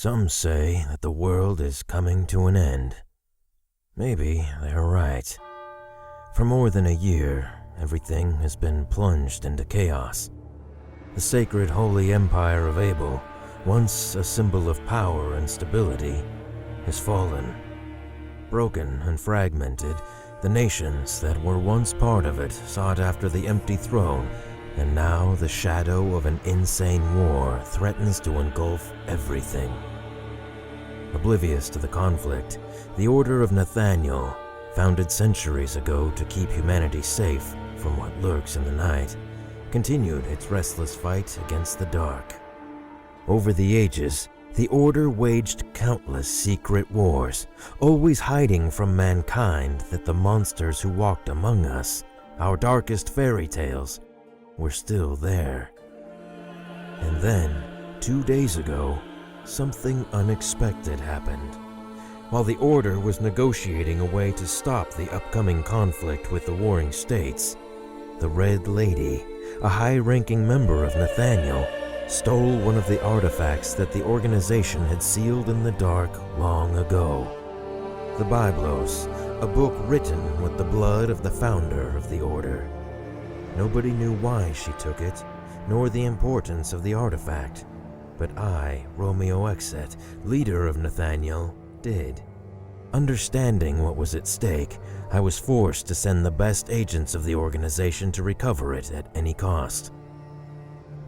Some say that the world is coming to an end. Maybe they're right. For more than a year, everything has been plunged into chaos. The sacred holy empire of Abel, once a symbol of power and stability, has fallen. Broken and fragmented, the nations that were once part of it sought after the empty throne, and now the shadow of an insane war threatens to engulf everything. Oblivious to the conflict, the Order of Nathaniel, founded centuries ago to keep humanity safe from what lurks in the night, continued its restless fight against the dark. Over the ages, the Order waged countless secret wars, always hiding from mankind that the monsters who walked among us, our darkest fairy tales, were still there. And then, 2 days ago, something unexpected happened. While the Order was negotiating a way to stop the upcoming conflict with the warring states, the Red Lady, a high-ranking member of Nathaniel, stole one of the artifacts that the organization had sealed in the dark long ago. The Biblos, a book written with the blood of the founder of the Order. Nobody knew why she took it, nor the importance of the artifact. But I, Romeo Exet, leader of Nathaniel, did. Understanding what was at stake, I was forced to send the best agents of the organization to recover it at any cost.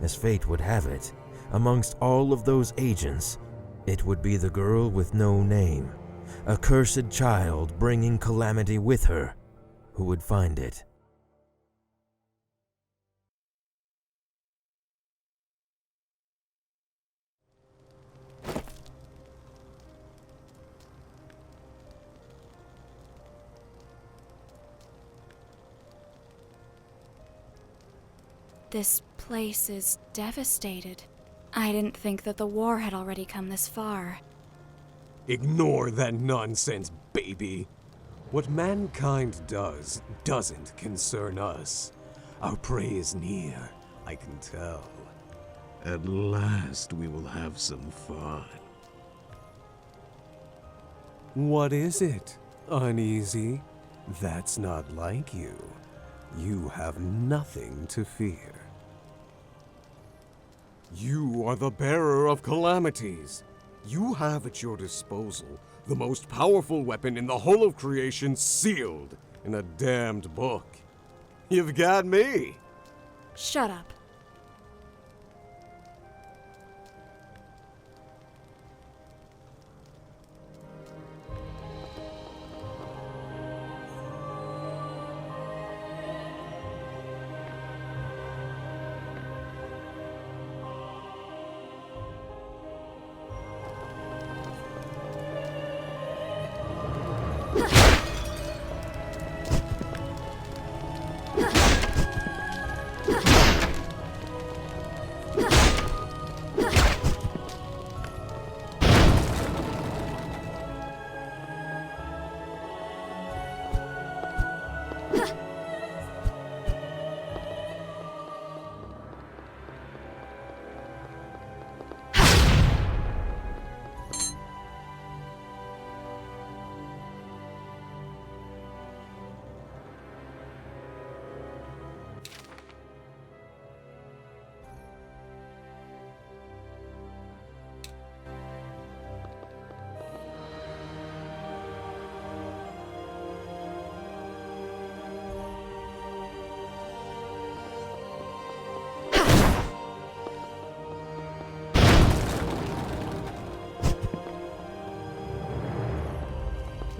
As fate would have it, amongst all of those agents, it would be the girl with no name, a cursed child bringing calamity with her, who would find it. This place is devastated. I didn't think that the war had already come this far. Ignore that nonsense, baby. What mankind does doesn't concern us. Our prey is near, I can tell. At last we will have some fun. What is it? Uneasy? That's not like you. You have nothing to fear. You are the bearer of calamities. You have at your disposal the most powerful weapon in the whole of creation sealed in a damned book. You've got me. Shut up.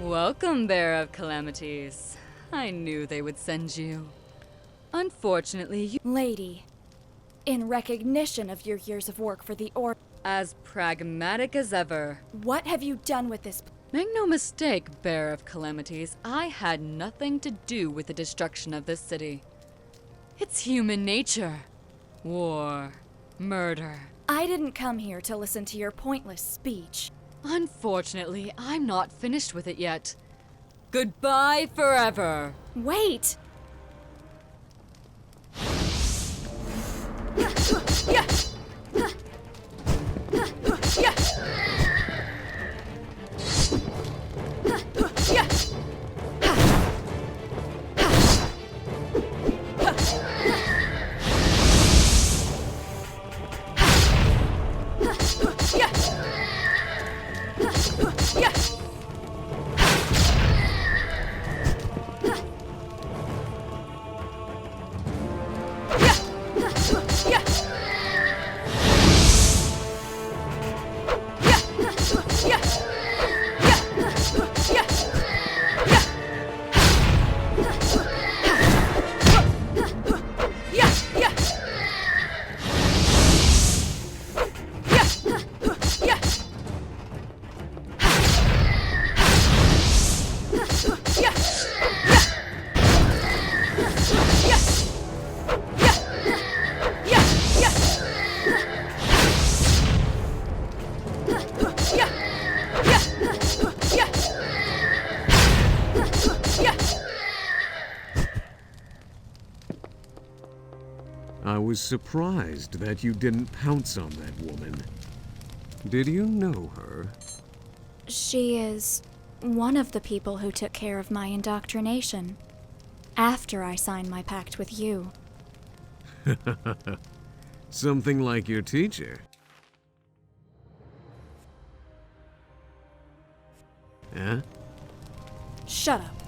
Welcome, Bearer of Calamities. I knew they would send you. Unfortunately, you— Lady, in recognition of your years of work for the Order, as pragmatic as ever. what have you done with this? Make no mistake, Bearer of Calamities, I had nothing to do with the destruction of this city. It's human nature. War, murder. I didn't come here to listen to your pointless speech. Unfortunately, I'm not finished with it yet. Goodbye forever. Wait! I was surprised that you didn't pounce on that woman. Did you know her? She is one of the people who took care of my indoctrination after I signed my pact with you. Something like your teacher. Huh? Shut up.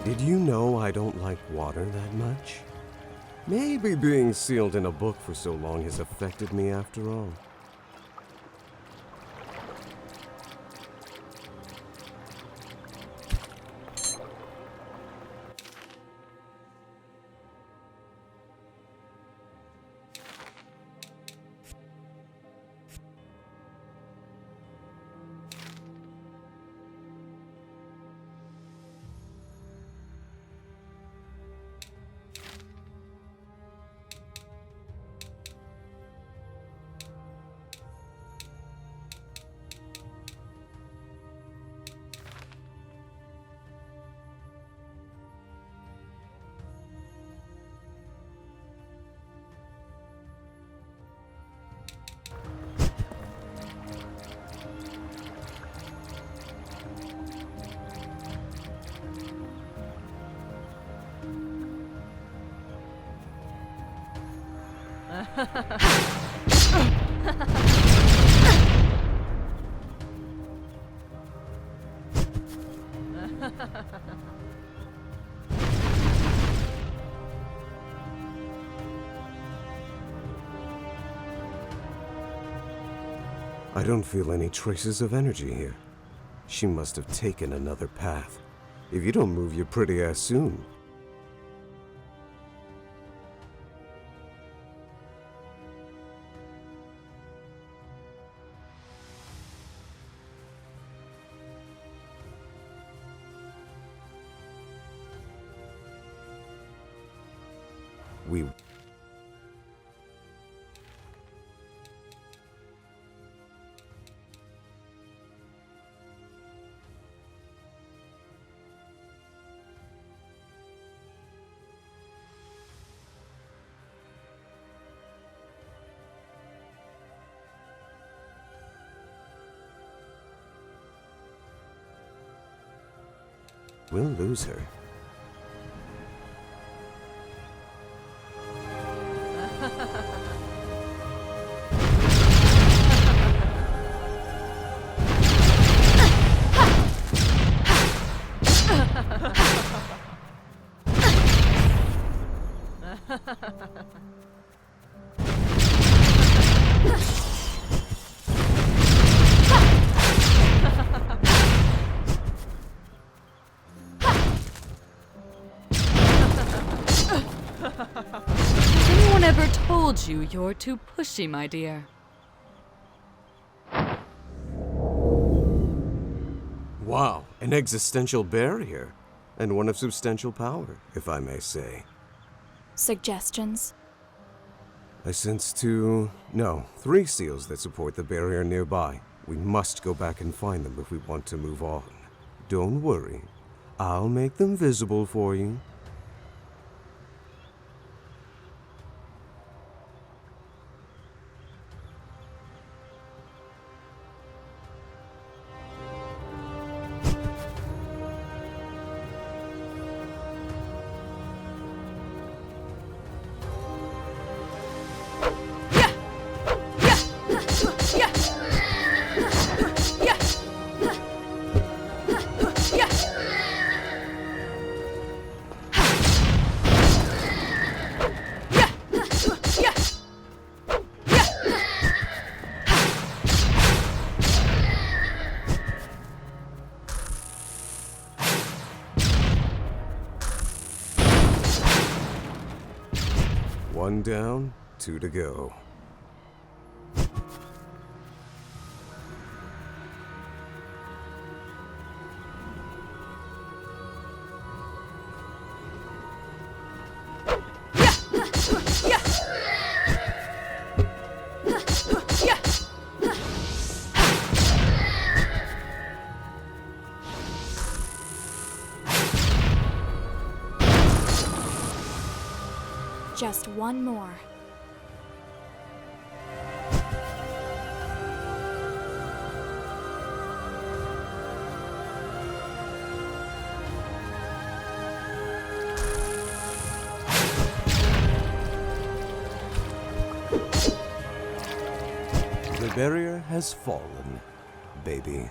Did you know I don't like water that much? Maybe being sealed in a book for so long has affected me after all. I don't feel any traces of energy here. She must have taken another path. If you don't move your pretty ass soon. We... We'll lose her. Has anyone ever told you you're too pushy, my dear? Wow, an existential barrier. And one of substantial power, if I may say. Suggestions? I sense three seals that support the barrier nearby. We must go back and find them if we want to move on. Don't worry. I'll make them visible for you. One down, two to go. Just one more. The barrier has fallen, baby.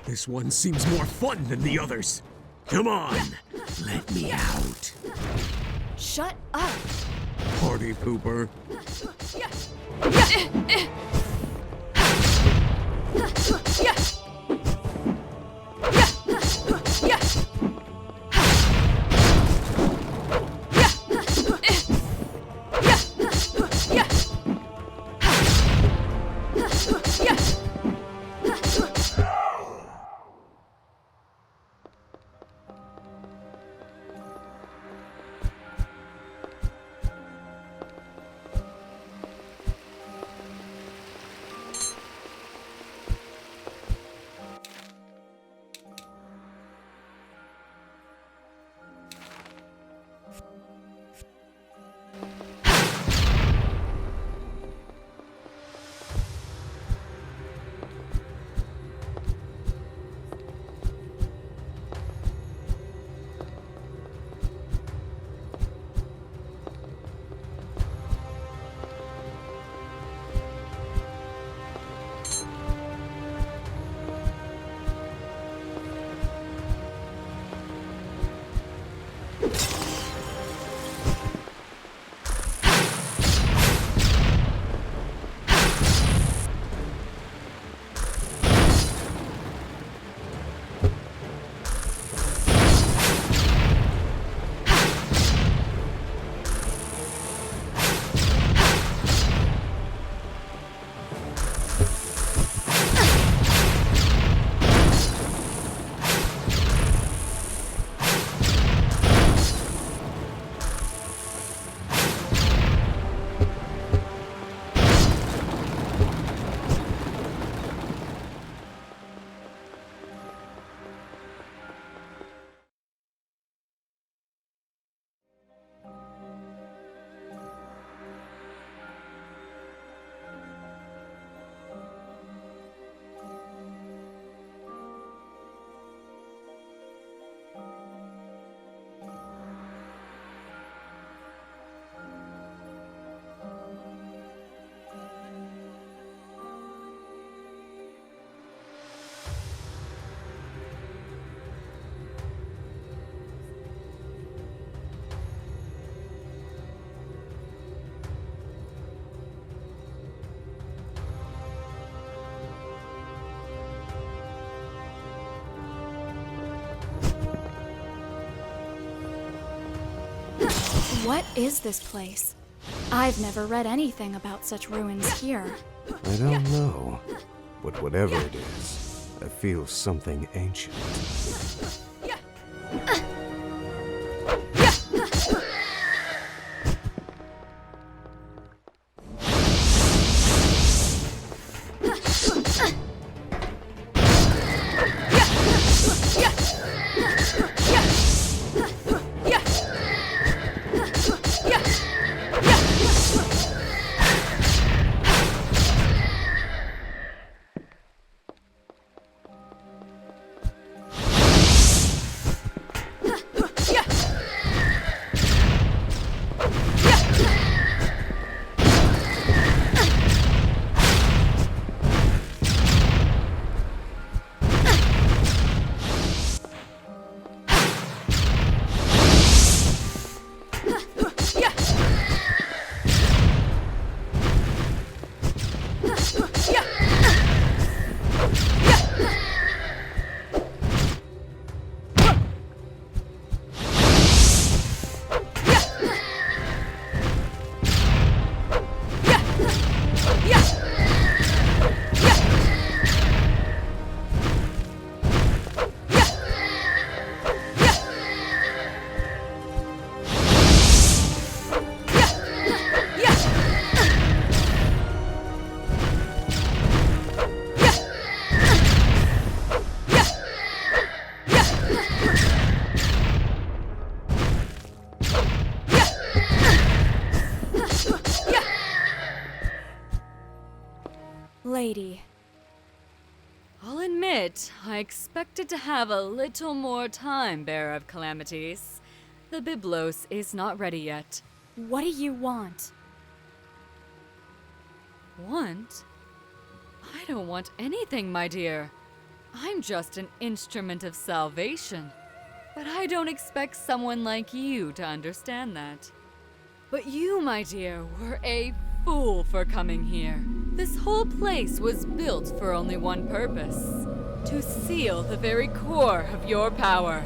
This one seems more fun than the others. Come on, let me out. Shut up! Party pooper. What is this place? I've never read anything about such ruins here. I don't know. But whatever it is, I feel something ancient. Lady. I'll admit, I expected to have a little more time, Bearer of Calamities. The Byblos is not ready yet. What do you want? Want? I don't want anything, my dear. I'm just an instrument of salvation. But I don't expect someone like you to understand that. But you, my dear, were a fool for coming here. This whole place was built for only one purpose: to seal the very core of your power.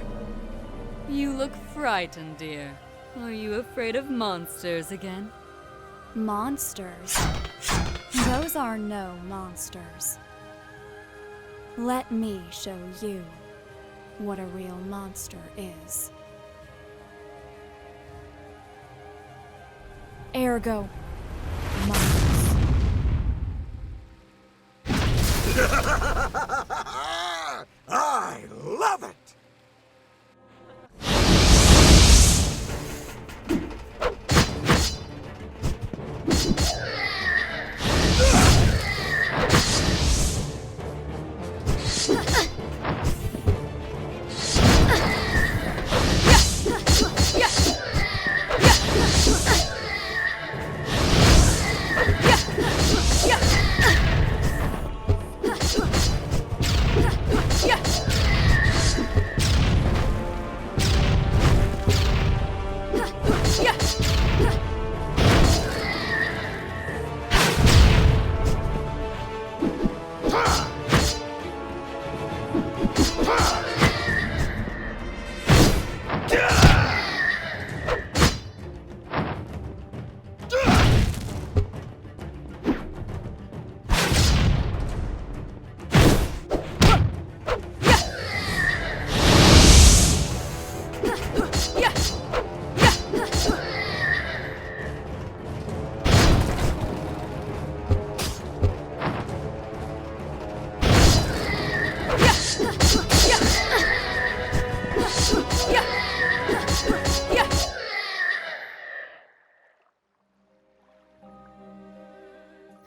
You look frightened, dear. Are you afraid of monsters again? Monsters? Those are no monsters. Let me show you what a real monster is. Ergo, Mons. I love it!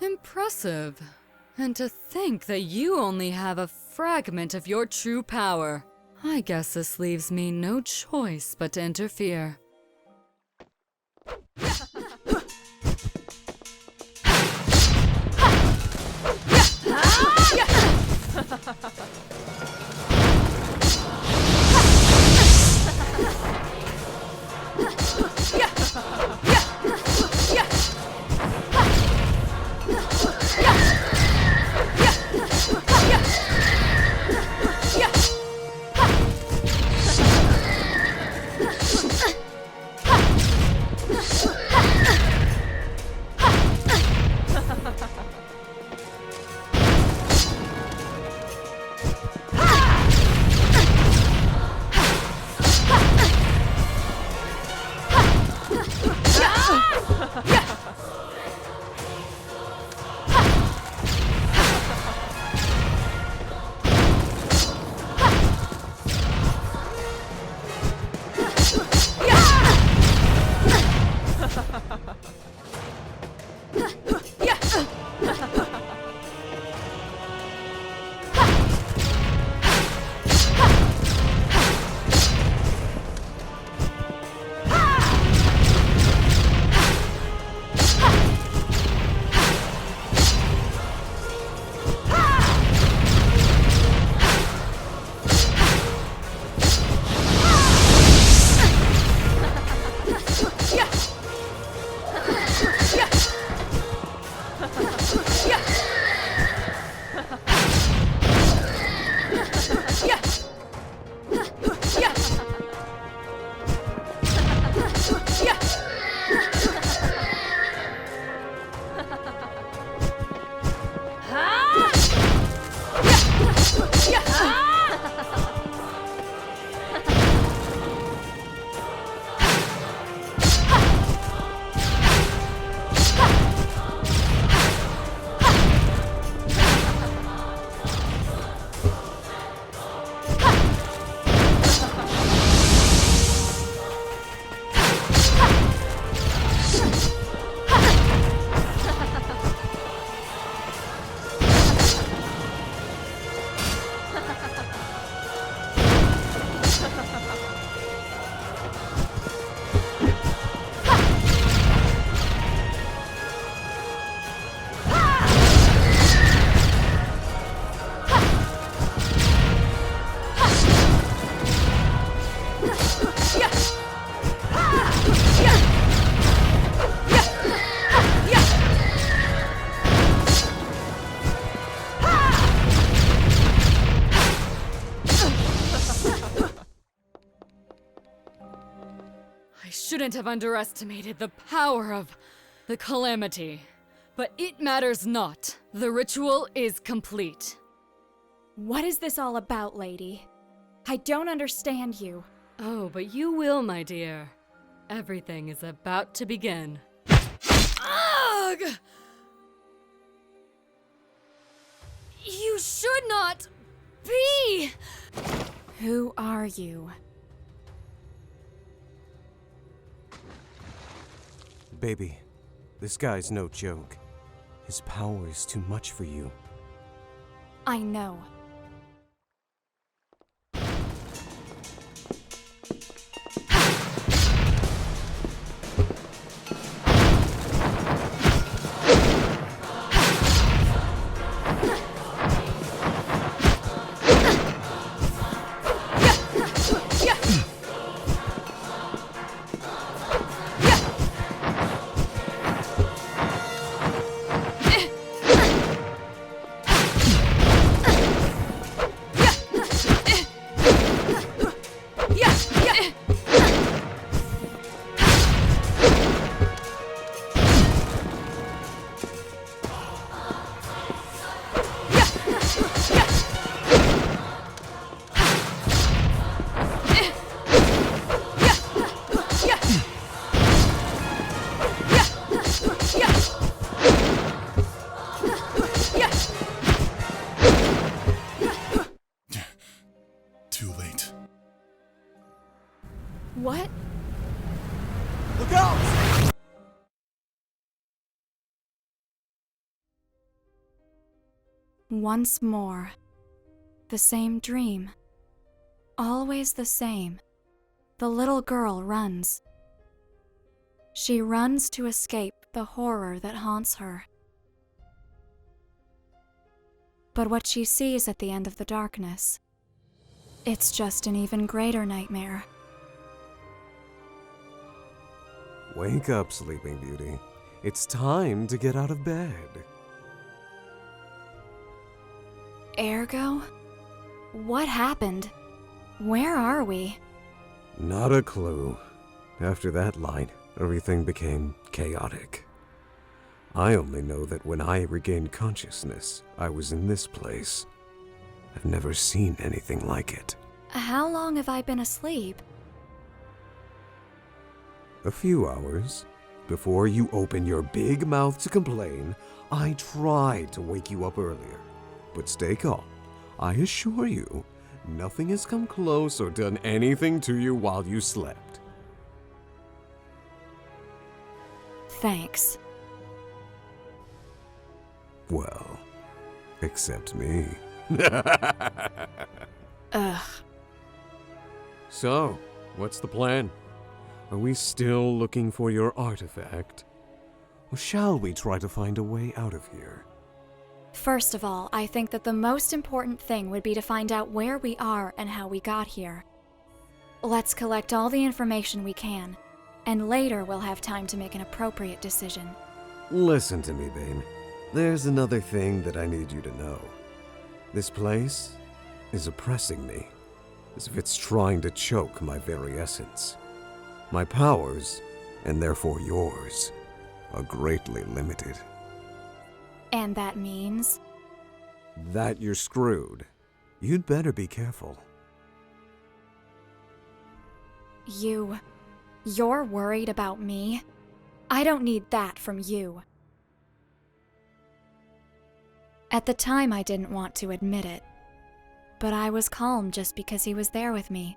Impressive. And to think that you only have a fragment of your true power. I guess this leaves me no choice but to interfere. shouldn't have underestimated the power of the calamity. But it matters not. The ritual is complete. What is this all about, lady? I don't understand you. Oh, but you will, my dear. Everything is about to begin. Ugh! You should not be! Who are you? Baby, this guy's no joke. His power is too much for you. I know. Too late. What? Look out! Once more. The same dream. Always the same. The little girl runs. She runs to escape the horror that haunts her. But what she sees at the end of the darkness, it's just an even greater nightmare. Wake up, Sleeping Beauty. It's time to get out of bed. Ergo? What happened? Where are we? Not a clue. After that light, everything became chaotic. I only know that when I regained consciousness, I was in this place. I've never seen anything like it. How long have I been asleep? A few hours. Before you open your big mouth to complain, I tried to wake you up earlier. But stay calm. I assure you, nothing has come close or done anything to you while you slept. Thanks. Well, except me. Ugh. So, what's the plan? Are we still looking for your artifact? Or shall we try to find a way out of here? First of all, I think that the most important thing would be to find out where we are and how we got here. Let's collect all the information we can, and later we'll have time to make an appropriate decision. Listen to me, babe. There's another thing that I need you to know. This place is oppressing me, as if it's trying to choke my very essence. My powers, and therefore yours, are greatly limited. And that means? That you're screwed. You'd better be careful. You're worried about me? I don't need that from you. At the time, I didn't want to admit it, but I was calm just because he was there with me.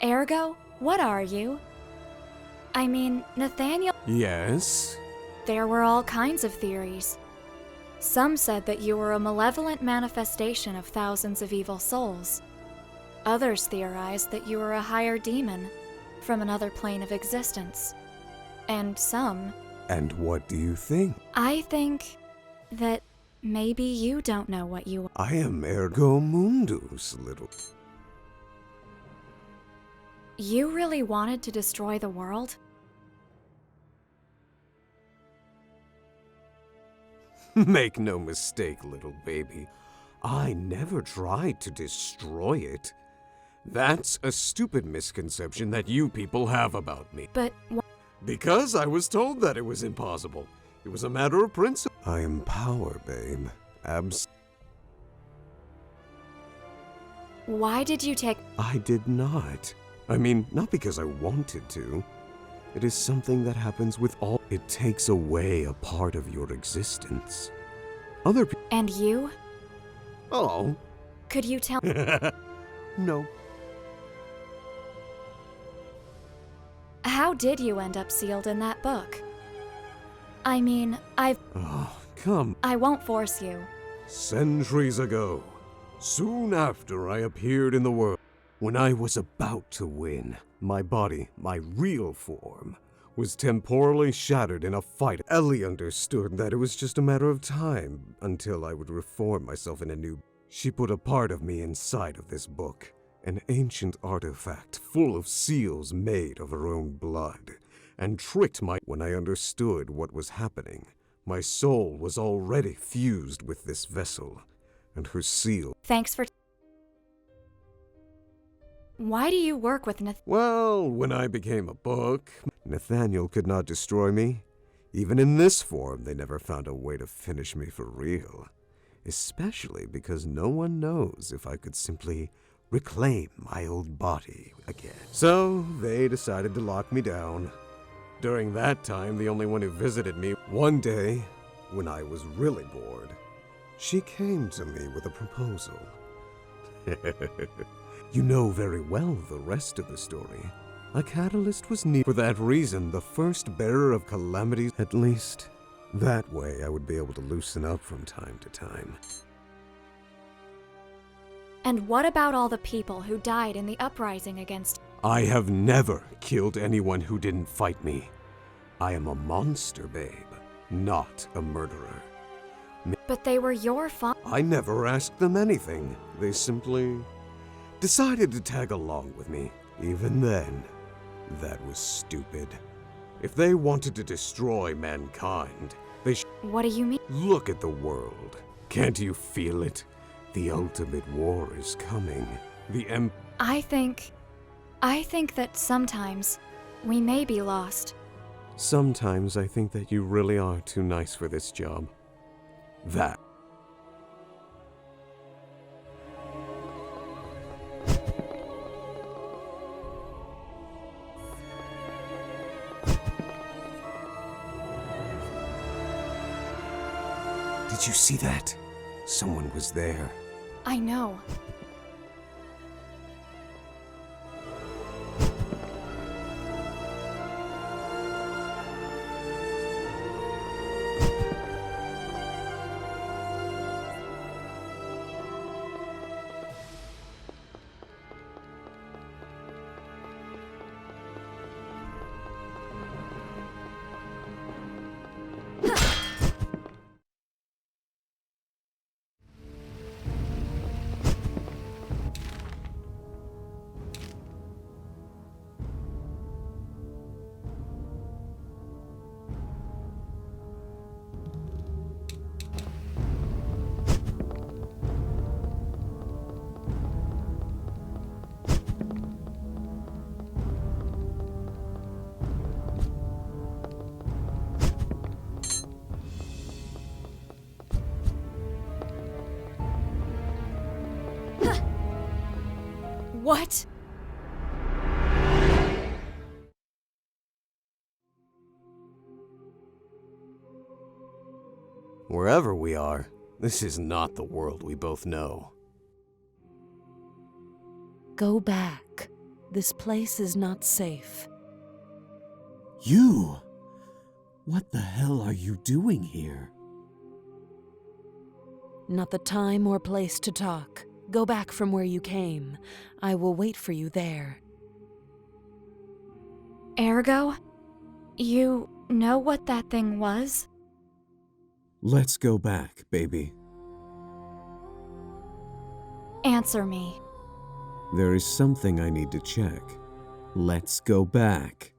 Ergo, what are you? I mean, Nathaniel, Yes? there were all kinds of theories. Some said that you were a malevolent manifestation of thousands of evil souls. Others theorized that you were a higher demon from another plane of existence. And some, And what do you think? I think that maybe you don't know what you are. I am Ergo Mundus, little. You really wanted to destroy the world? Make no mistake, little baby. I never tried to destroy it. That's a stupid misconception that you people have about me. But Because I was told that it was impossible. It was a matter of principle. I am power, babe. why did you take... I did not. I mean, not because I wanted to. It is something that happens with all. It takes away a part of your existence. Other people. And you? Oh. Could you tell... No. How did you end up sealed in that book? I mean, Oh, come. I won't force you. Centuries ago, soon after I appeared in the world, when I was about to win, my body, my real form, was temporally shattered in a fight. Ellie understood that it was just a matter of time until I would reform myself in a new. She put a part of me inside of this book, an ancient artifact full of seals made of her own blood, and tricked my. When I understood what was happening, my soul was already fused with this vessel, and her seal. Thanks for... Why do you work with Well, when I became a book, Nathaniel could not destroy me. Even in this form, they never found a way to finish me for real. Especially because no one knows if I could simply reclaim my old body again. So, they decided to lock me down. During that time, the only one who visited me, one day, when I was really bored, she came to me with a proposal. You know very well the rest of the story. A catalyst was needed. For that reason, the first bearer of calamities, at least, that way I would be able to loosen up from time to time. And what about all the people who died in the uprising against... I have never killed anyone who didn't fight me. I am a monster, babe, not a murderer. But they were your fault. I never asked them anything. They simply decided to tag along with me. Even then, that was stupid. If they wanted to destroy mankind, they What do you mean? Look at the world. Can't you feel it? The ultimate war is coming. I think that sometimes we may be lost. Sometimes I think that you really are too nice for this job. That. Did you see that? Someone was there. I know. What? Wherever we are, this is not the world we both know. Go back. This place is not safe. You? What the hell are you doing here? Not the time or place to talk. Go back from where you came. I will wait for you there. Ergo? You know what that thing was? Let's go back, baby. Answer me. There is something I need to check. Let's go back.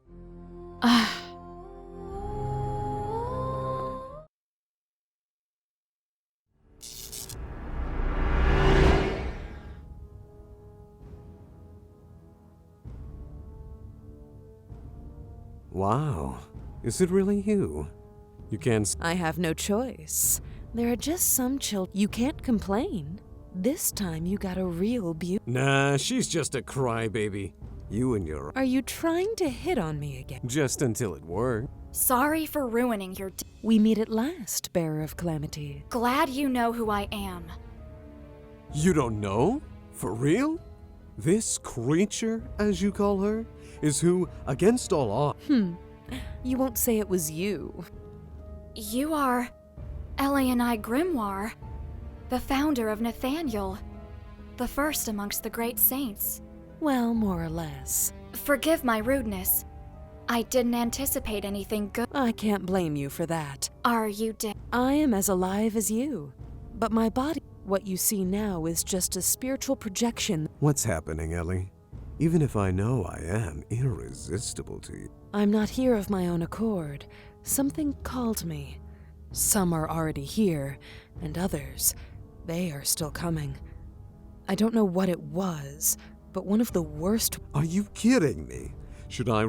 Wow. Is it really you? You can't. I have no choice. There are just some children. You can't complain. This time you got a real beauty. Nah, she's just a crybaby. You and your. Are you trying to hit on me again? Just until it worked. Sorry for ruining your We meet at last, bearer of calamity. Glad you know who I am. You don't know? For real? This creature, as you call her, is who, against all odds. You won't say it was you. You are Eliani Grimoire, the founder of Nathaniel, the first amongst the great saints. Well, more or less. Forgive my rudeness. I didn't anticipate anything good. I can't blame you for that. Are you dead? I am as alive as you. But my body, what you see now is just a spiritual projection. What's happening, Ellie? Even if I know I am irresistible to you. I'm not here of my own accord. Something called me. Some are already here, and others, they are still coming. I don't know what it was, but one of the worst. Are you kidding me? Should I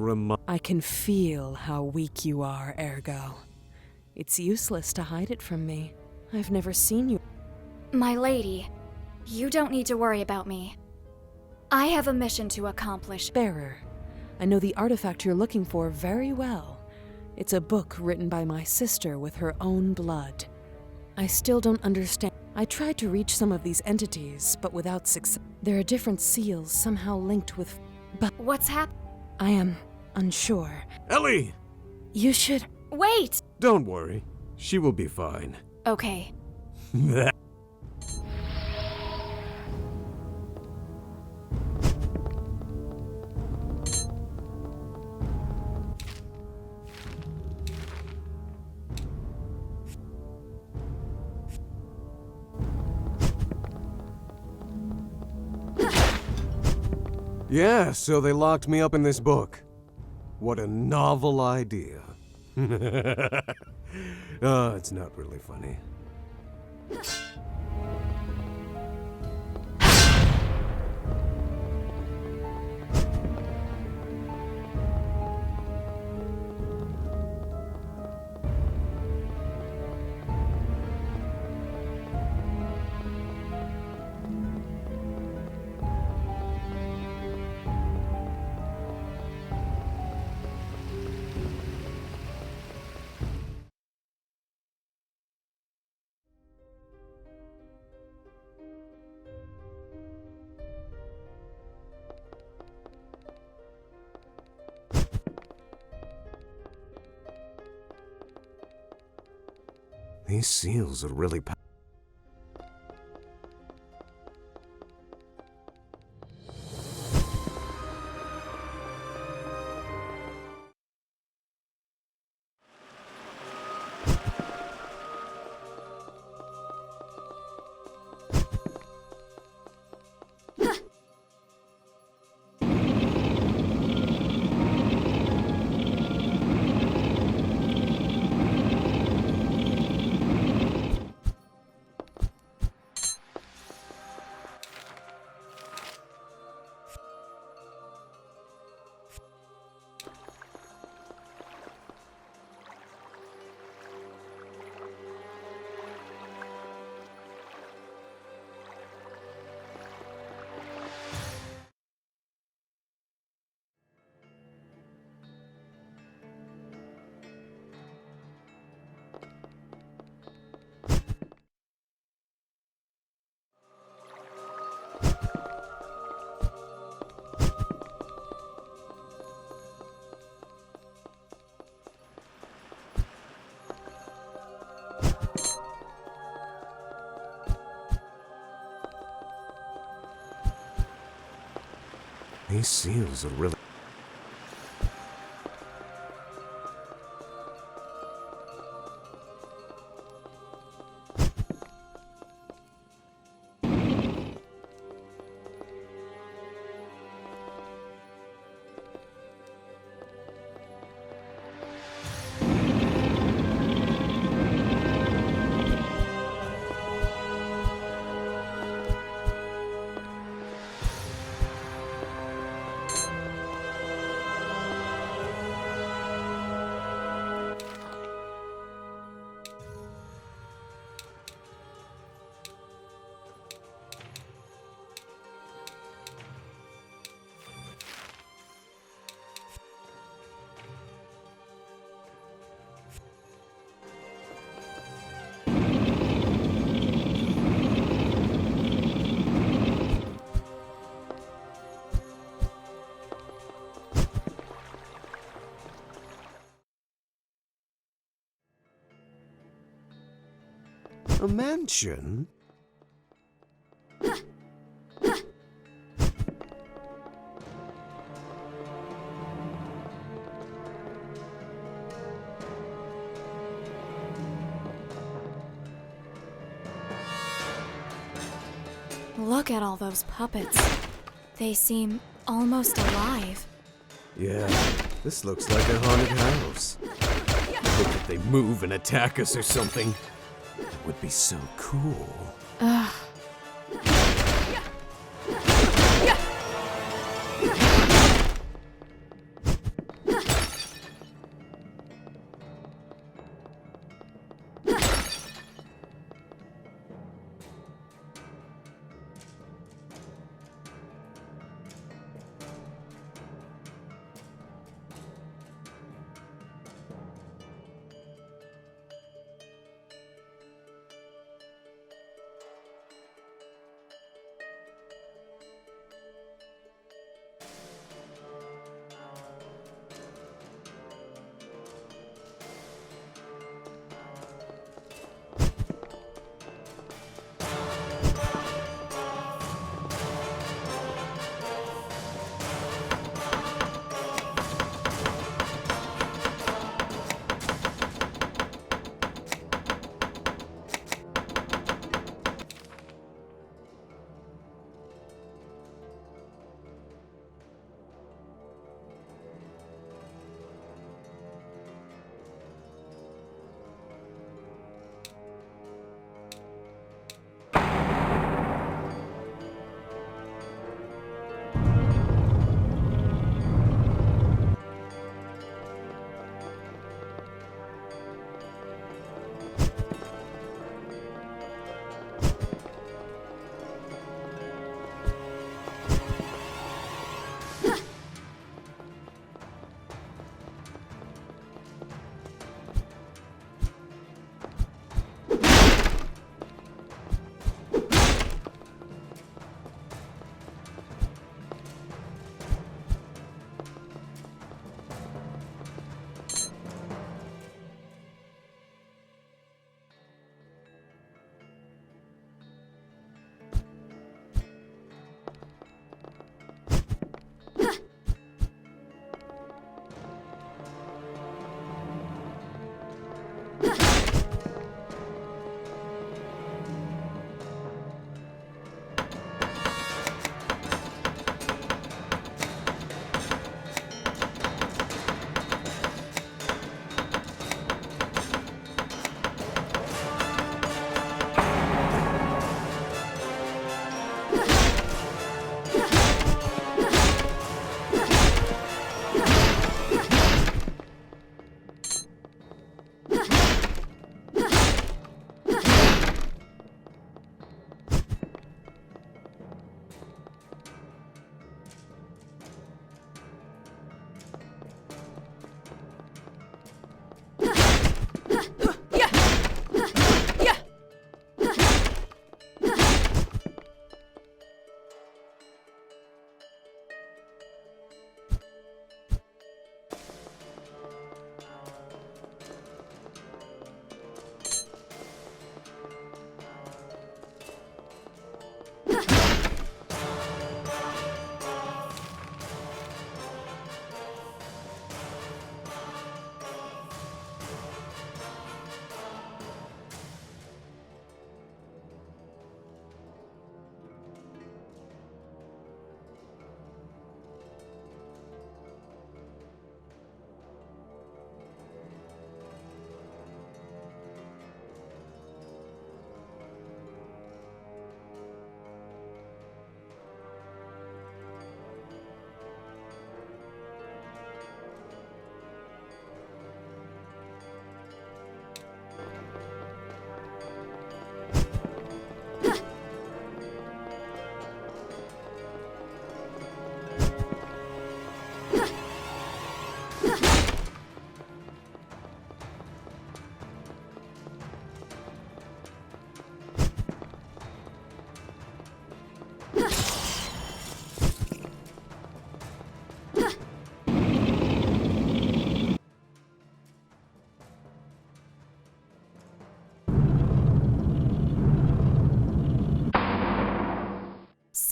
I can feel how weak you are, Ergo. It's useless to hide it from me. I've never seen you. My lady, you don't need to worry about me. I have a mission to accomplish. Bearer, I know the artifact you're looking for very well. It's a book written by my sister with her own blood. I still don't understand. I tried to reach some of these entities, but without success. There are different seals somehow linked with. But What's happening? I am unsure. Ellie! You should. Wait! Don't worry. She will be fine. Okay. Yeah, so they locked me up in this book. What a novel idea. Oh, it's not really funny. These seals are really These seals are really... A mansion? Look at all those puppets. They seem almost alive. Yeah, this looks like a haunted house. Hope that they move and attack us or something. That would be so cool. Ugh.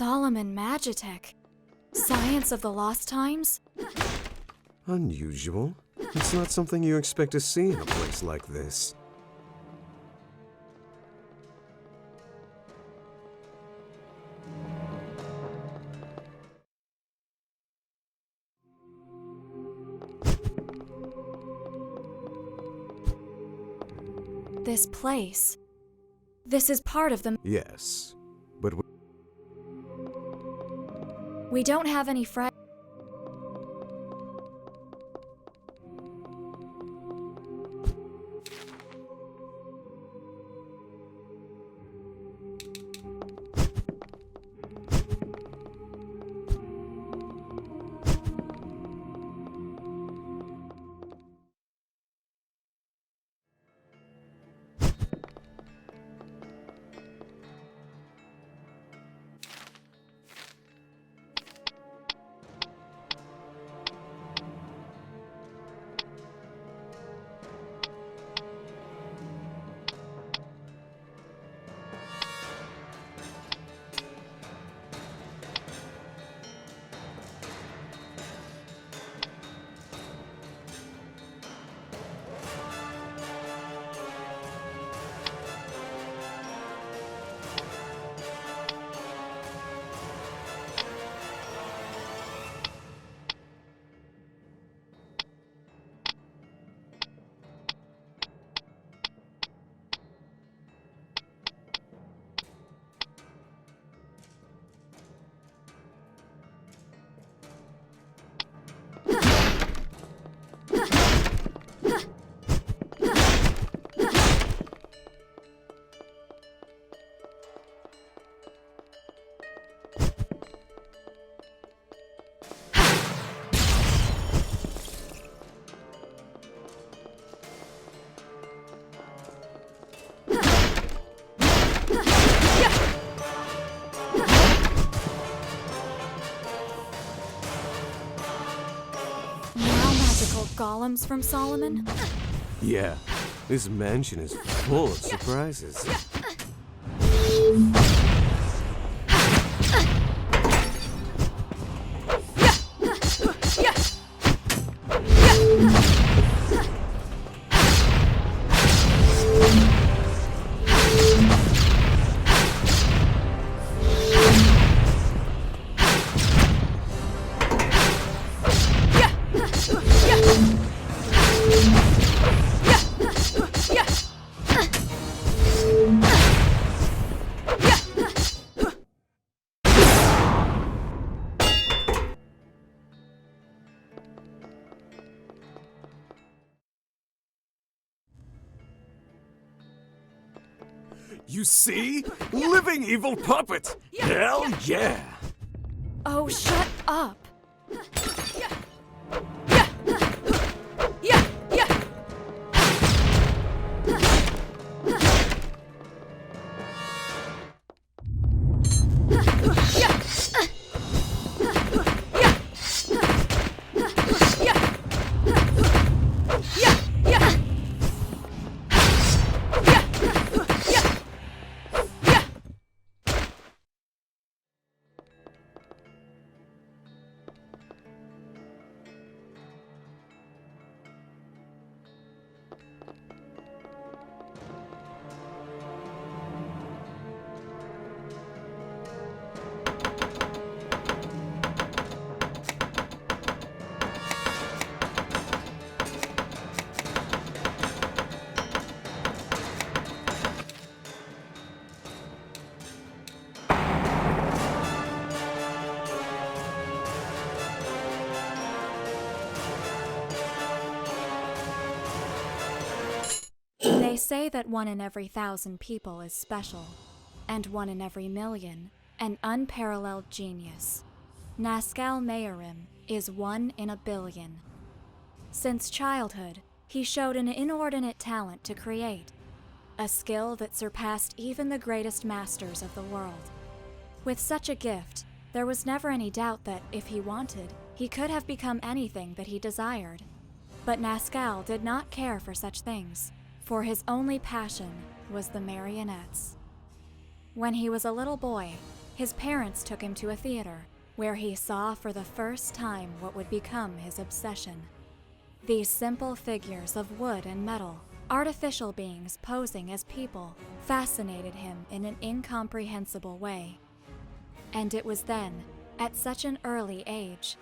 Solomon Magitech. Science of the Lost Times? Unusual. It's not something you expect to see in a place like this. This place. This is part of the... Yes, but We don't have any golems from Solomon? yeah, this mansion is full of surprises. You see? Living evil puppet! Hell yeah! Oh, shut up! They say that 1 in every 1,000 people is special, and 1 in every million, an unparalleled genius. Nazcal Mayorim is 1 in a billion. Since childhood, he showed an inordinate talent to create, a skill that surpassed even the greatest masters of the world. With such a gift, there was never any doubt that, if he wanted, he could have become anything that he desired. But Nazcal did not care for such things, for his only passion was the marionettes. When he was a little boy, his parents took him to a theater, where he saw for the first time what would become his obsession. These simple figures of wood and metal, artificial beings posing as people, fascinated him in an incomprehensible way. And it was then, at such an early age,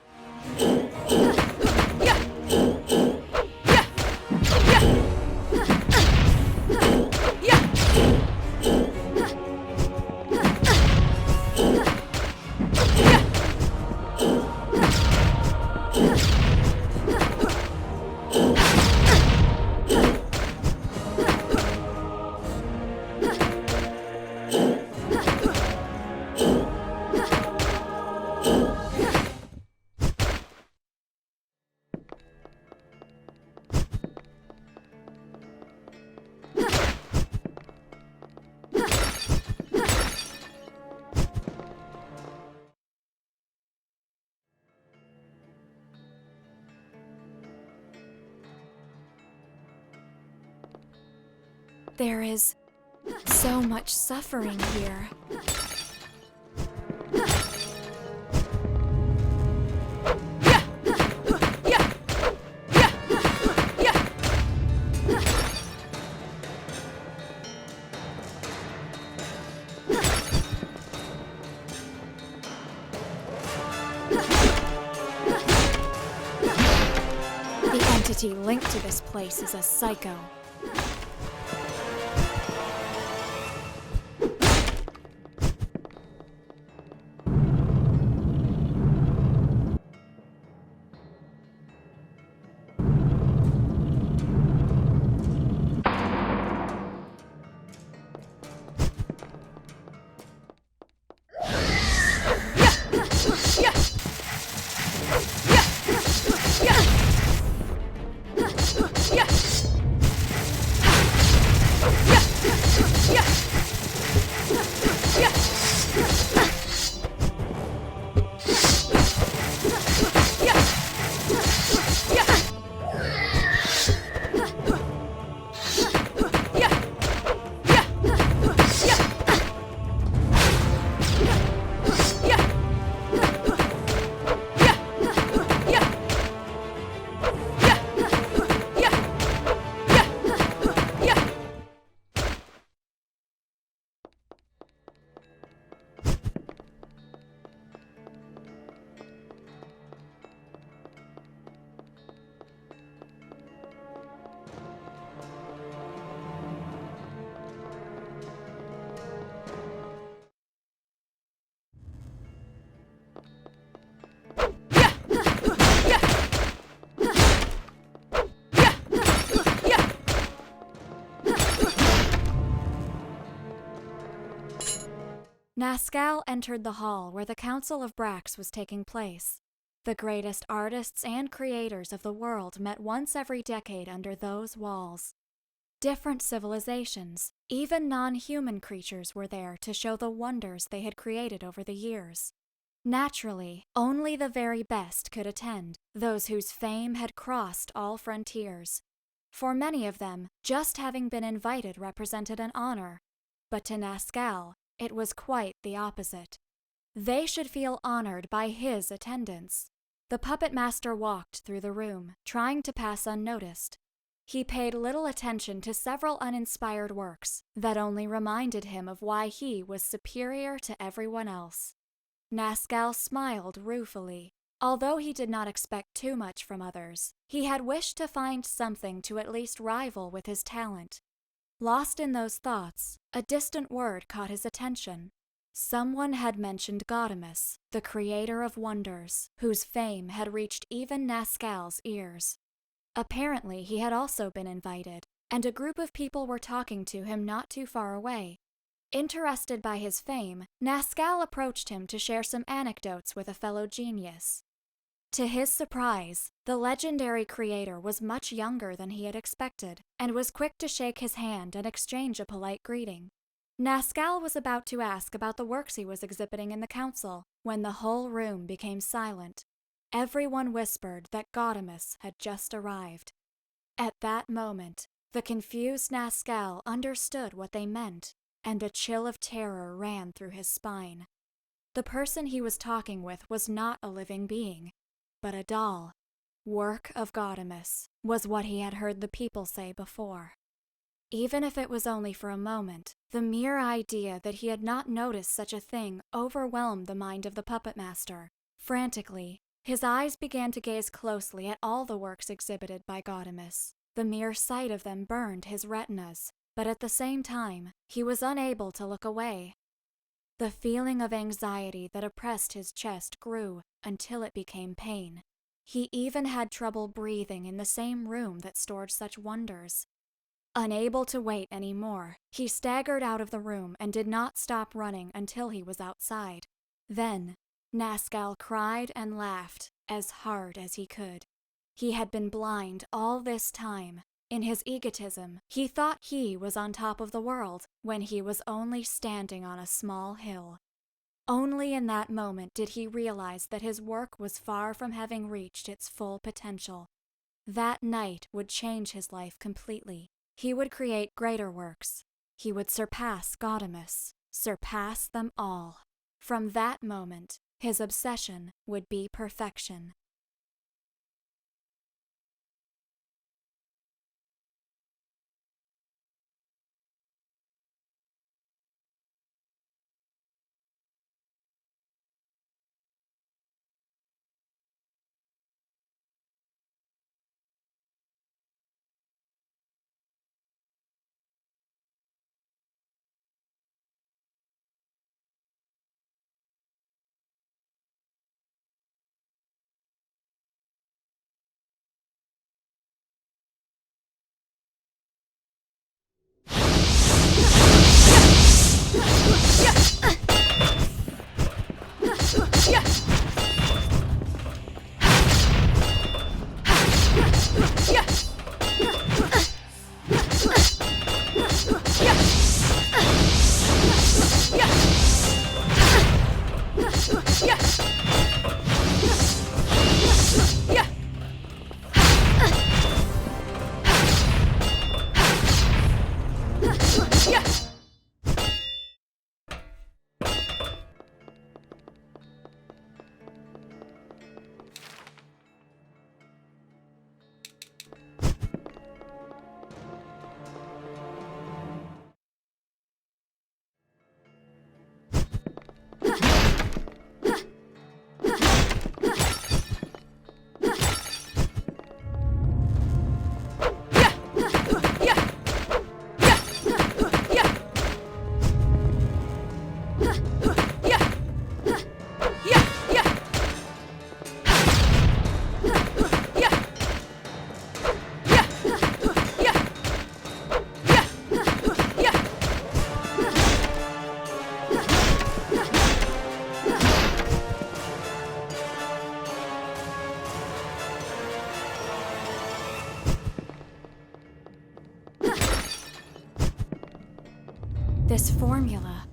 there is so much suffering here. The entity linked to this place is a psycho. Nazcal entered the hall where the Council of Brax was taking place. The greatest artists and creators of the world met once every decade under those walls. Different civilizations, even non-human creatures were there to show the wonders they had created over the years. Naturally, only the very best could attend, those whose fame had crossed all frontiers. For many of them, just having been invited represented an honor, but to Nazcal, it was quite the opposite. They should feel honored by his attendance. The puppet master walked through the room, trying to pass unnoticed. He paid little attention to several uninspired works that only reminded him of why he was superior to everyone else. Nazcal smiled ruefully. Although he did not expect too much from others, he had wished to find something to at least rival with his talent. Lost in those thoughts, a distant word caught his attention. Someone had mentioned Gaudeamus, the creator of wonders, whose fame had reached even Nazcal's ears. Apparently, he had also been invited, and a group of people were talking to him not too far away. Interested by his fame, Nazcal approached him to share some anecdotes with a fellow genius. To his surprise, the legendary creator was much younger than he had expected, and was quick to shake his hand and exchange a polite greeting. Nazcal was about to ask about the works he was exhibiting in the council, when the whole room became silent. Everyone whispered that Gaudeamus had just arrived. At that moment, the confused Nazcal understood what they meant, and a chill of terror ran through his spine. The person he was talking with was not a living being, but a doll. Work of Gaudeamus, was what he had heard the people say before. Even if it was only for a moment, the mere idea that he had not noticed such a thing overwhelmed the mind of the puppet master. Frantically, his eyes began to gaze closely at all the works exhibited by Gaudeamus. The mere sight of them burned his retinas, but at the same time, he was unable to look away. The feeling of anxiety that oppressed his chest grew until it became pain. He even had trouble breathing in the same room that stored such wonders. Unable to wait any more, he staggered out of the room and did not stop running until he was outside. Then, Nazgul cried and laughed as hard as he could. He had been blind all this time. In his egotism, he thought he was on top of the world when he was only standing on a small hill. Only in that moment did he realize that his work was far from having reached its full potential. That night would change his life completely. He would create greater works. He would surpass Gaudeamus, surpass them all. From that moment, his obsession would be perfection. This formula.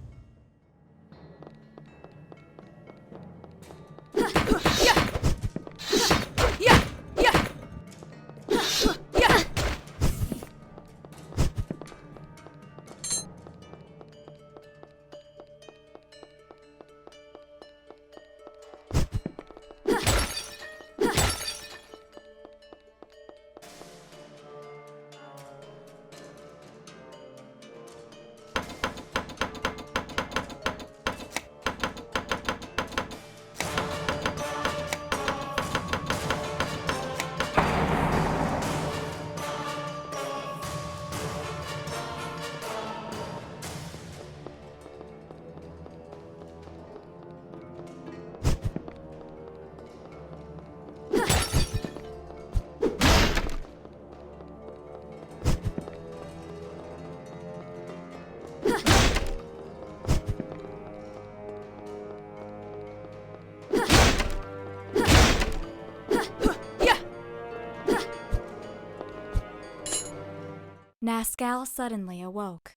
Nazgul suddenly awoke.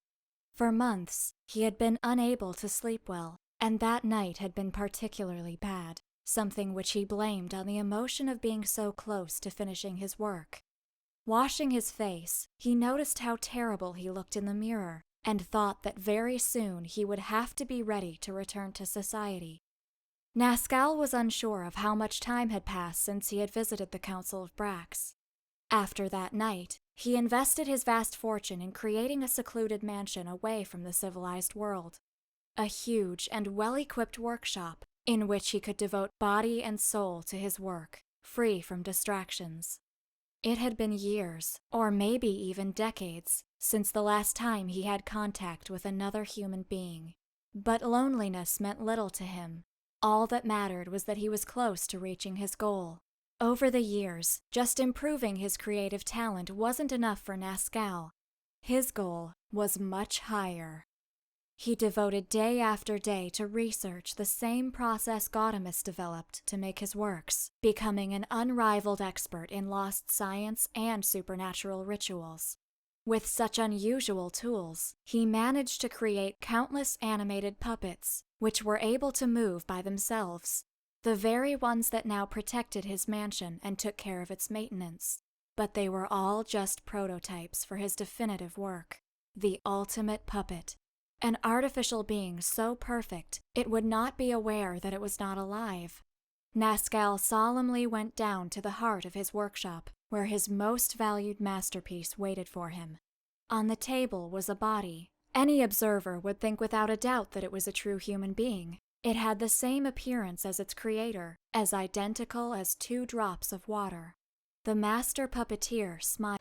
For months, he had been unable to sleep well, and that night had been particularly bad, something which he blamed on the emotion of being so close to finishing his work. Washing his face, he noticed how terrible he looked in the mirror, and thought that very soon he would have to be ready to return to society. Nazcal was unsure of how much time had passed since he had visited the Council of Brax. After that night, he invested his vast fortune in creating a secluded mansion away from the civilized world. A huge and well-equipped workshop in which he could devote body and soul to his work, free from distractions. It had been years, or maybe even decades, since the last time he had contact with another human being. But loneliness meant little to him. All that mattered was that he was close to reaching his goal. Over the years, just improving his creative talent wasn't enough for Nazcal. His goal was much higher. He devoted day after day to research the same process Gaudemus developed to make his works, becoming an unrivaled expert in lost science and supernatural rituals. With such unusual tools, he managed to create countless animated puppets, which were able to move by themselves, the very ones that now protected his mansion and took care of its maintenance. But they were all just prototypes for his definitive work, the ultimate puppet. An artificial being so perfect, it would not be aware that it was not alive. Nazcal solemnly went down to the heart of his workshop, where his most valued masterpiece waited for him. On the table was a body. Any observer would think without a doubt that it was a true human being. It had the same appearance as its creator, as identical as 2 drops of water. The master puppeteer smiled.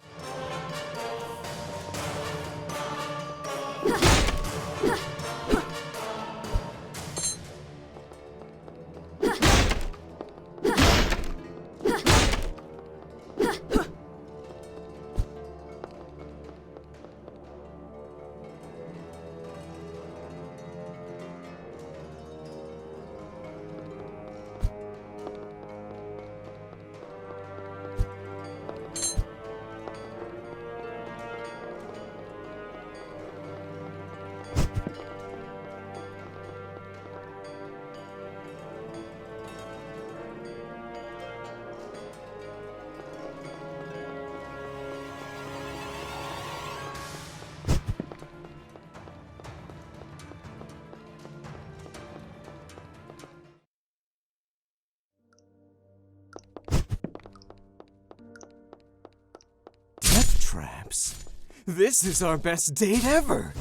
Death traps? This is our best date ever!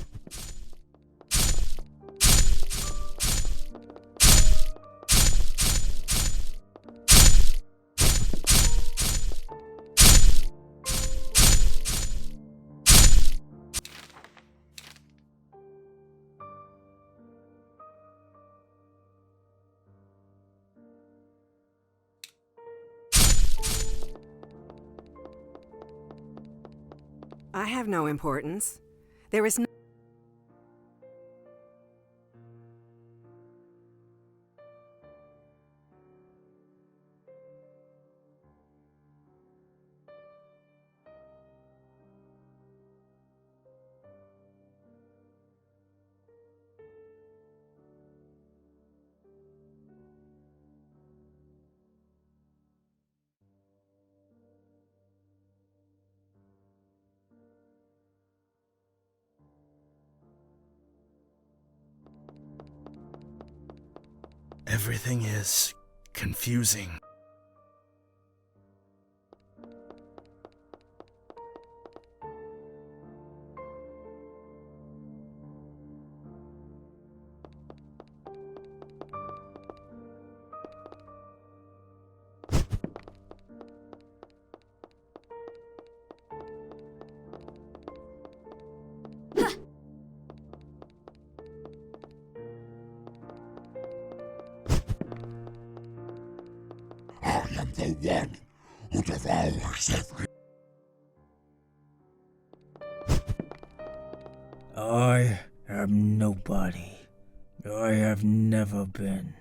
I have no importance. There is no... Everything is confusing. I am the one who devours every... I am nobody. I have never been.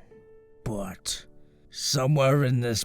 But somewhere in this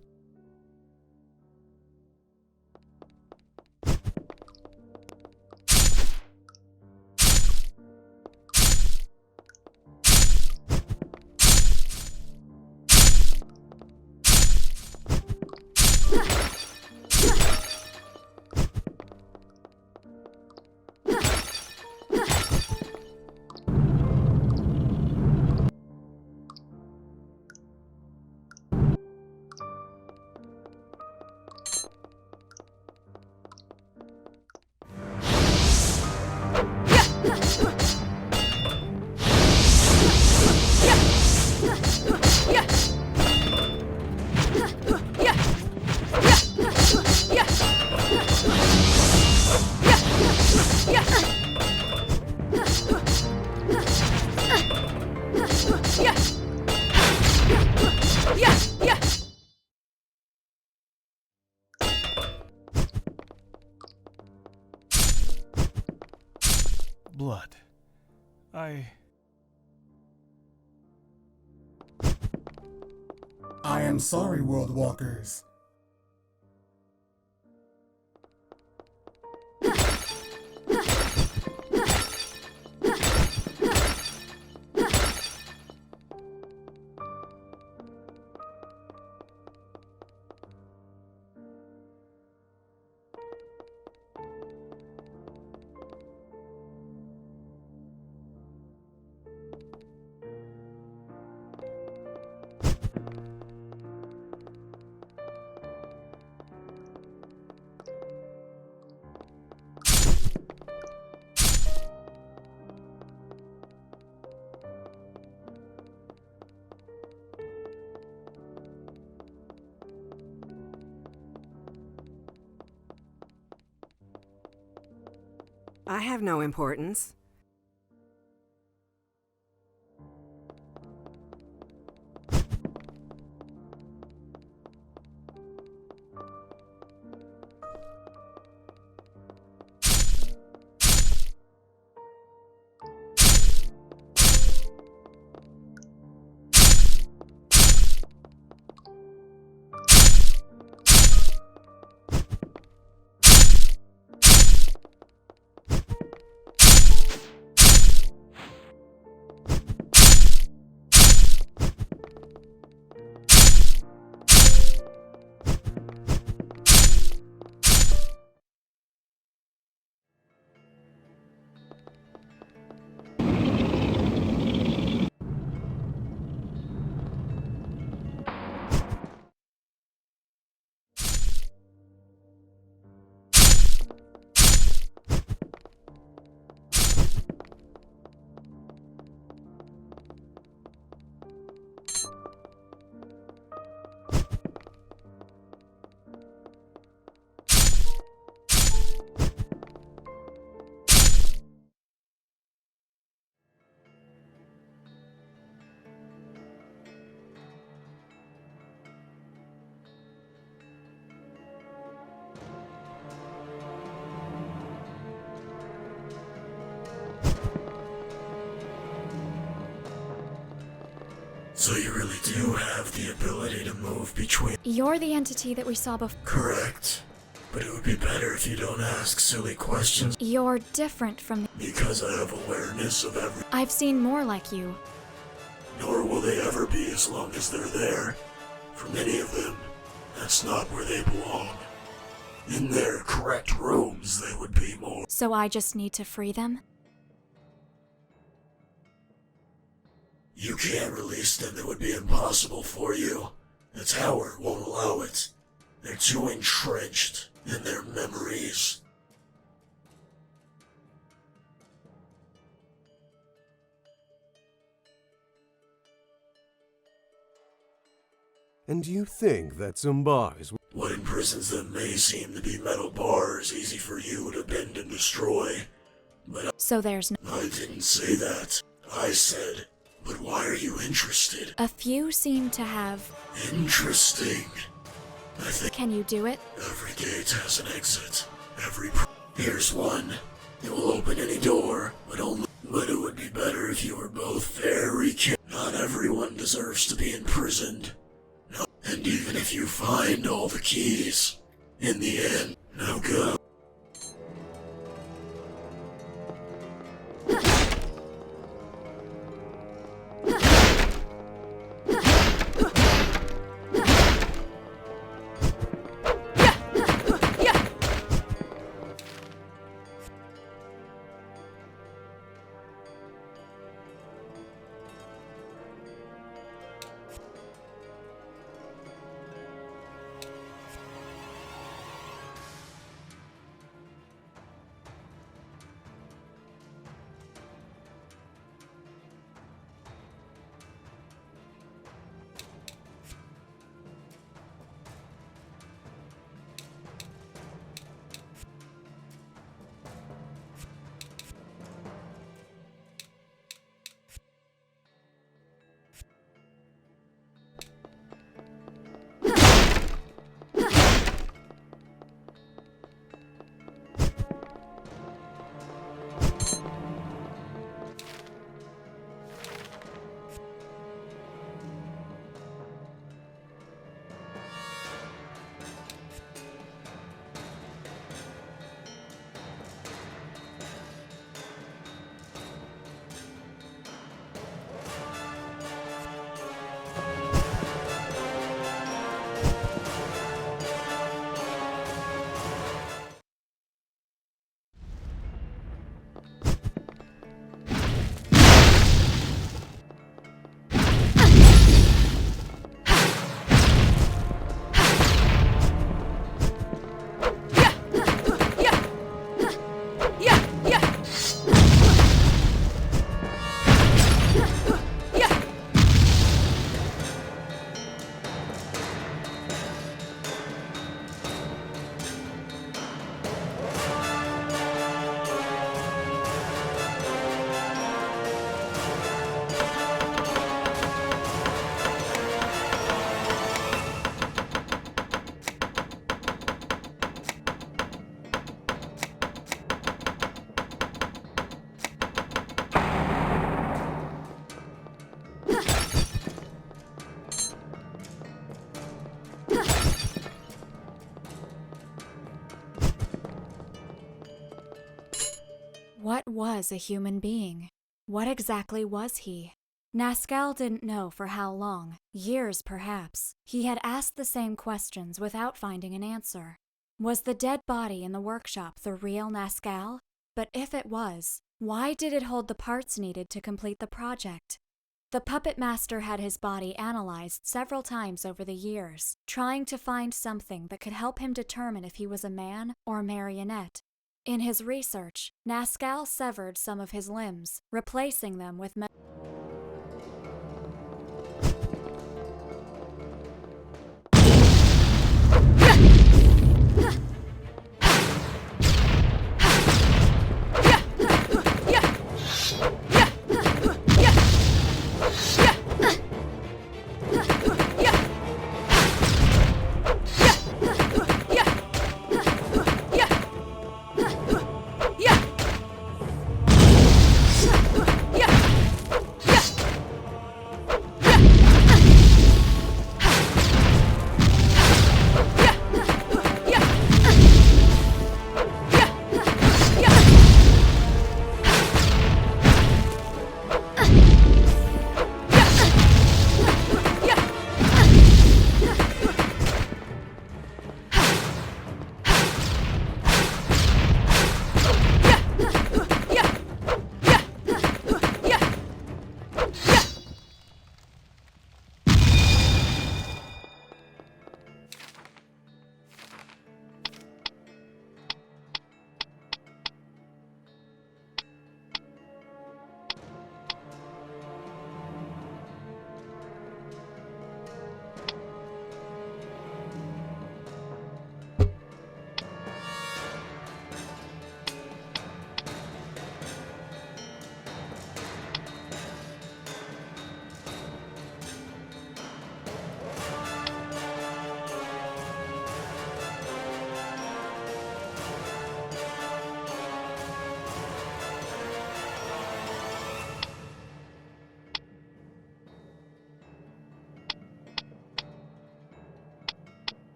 blood. I am sorry, World Walkers. I have no importance. So you really do have the ability to move between... You're the entity that we saw before. Correct. But it would be better if you don't ask silly questions. You're different from the... Because I have awareness of every... I've seen more like you. Nor will they ever be as long as they're there. For many of them, that's not where they belong. In their correct rooms, they would be more... So I just need to free them? You can't release them, it would be impossible for you. The tower won't allow it. They're too entrenched in their memories. And you think that some bars... What imprisons them may seem to be metal bars easy for you to bend and destroy. But so there's no... I didn't say that. I said... But why are you interested? A few seem to have... Interesting. I think... Can you do it? Every gate has an exit. Here's one. It will open any door, but only... But it would be better if you were both very careful. Not everyone deserves to be imprisoned. No. And even if you find all the keys, in the end, now go. What was a human being? What exactly was he? Nascal didn't know for how long, years perhaps. He had asked the same questions without finding an answer. Was the dead body in the workshop the real Nascal? But if it was, why did it hold the parts needed to complete the project? The puppet master had his body analyzed several times over the years, trying to find something that could help him determine if he was a man or a marionette. In his research, Nascal severed some of his limbs, replacing them with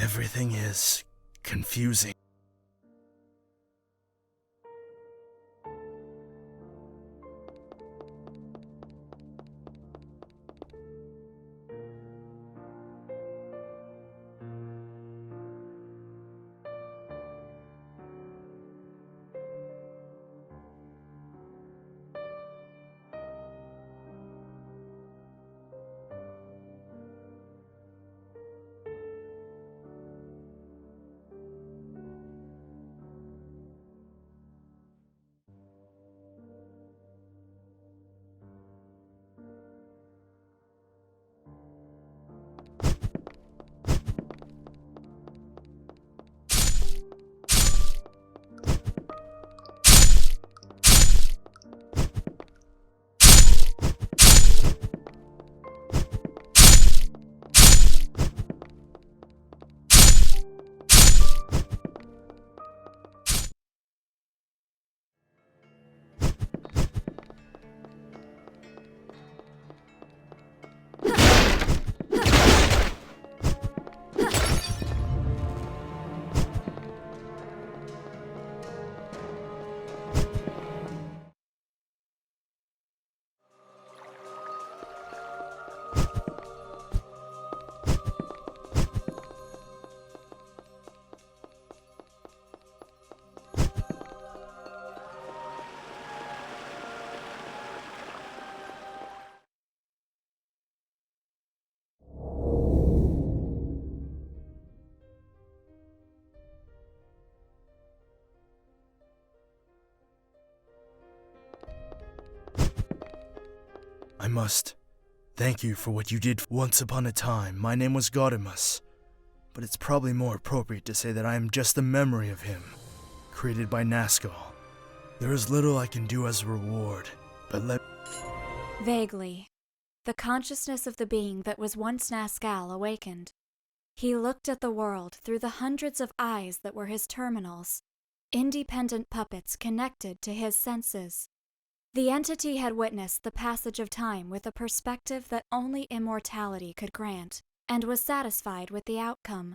Everything is confusing. I must thank you for what you did. Once upon a time, my name was Gaudemus, but it's probably more appropriate to say that I am just the memory of him, created by Nazgul. There is little I can do as a reward, but Vaguely, the consciousness of the being that was once Nazgul awakened. He looked at the world through the hundreds of eyes that were his terminals, independent puppets connected to his senses. The entity had witnessed the passage of time with a perspective that only immortality could grant, and was satisfied with the outcome.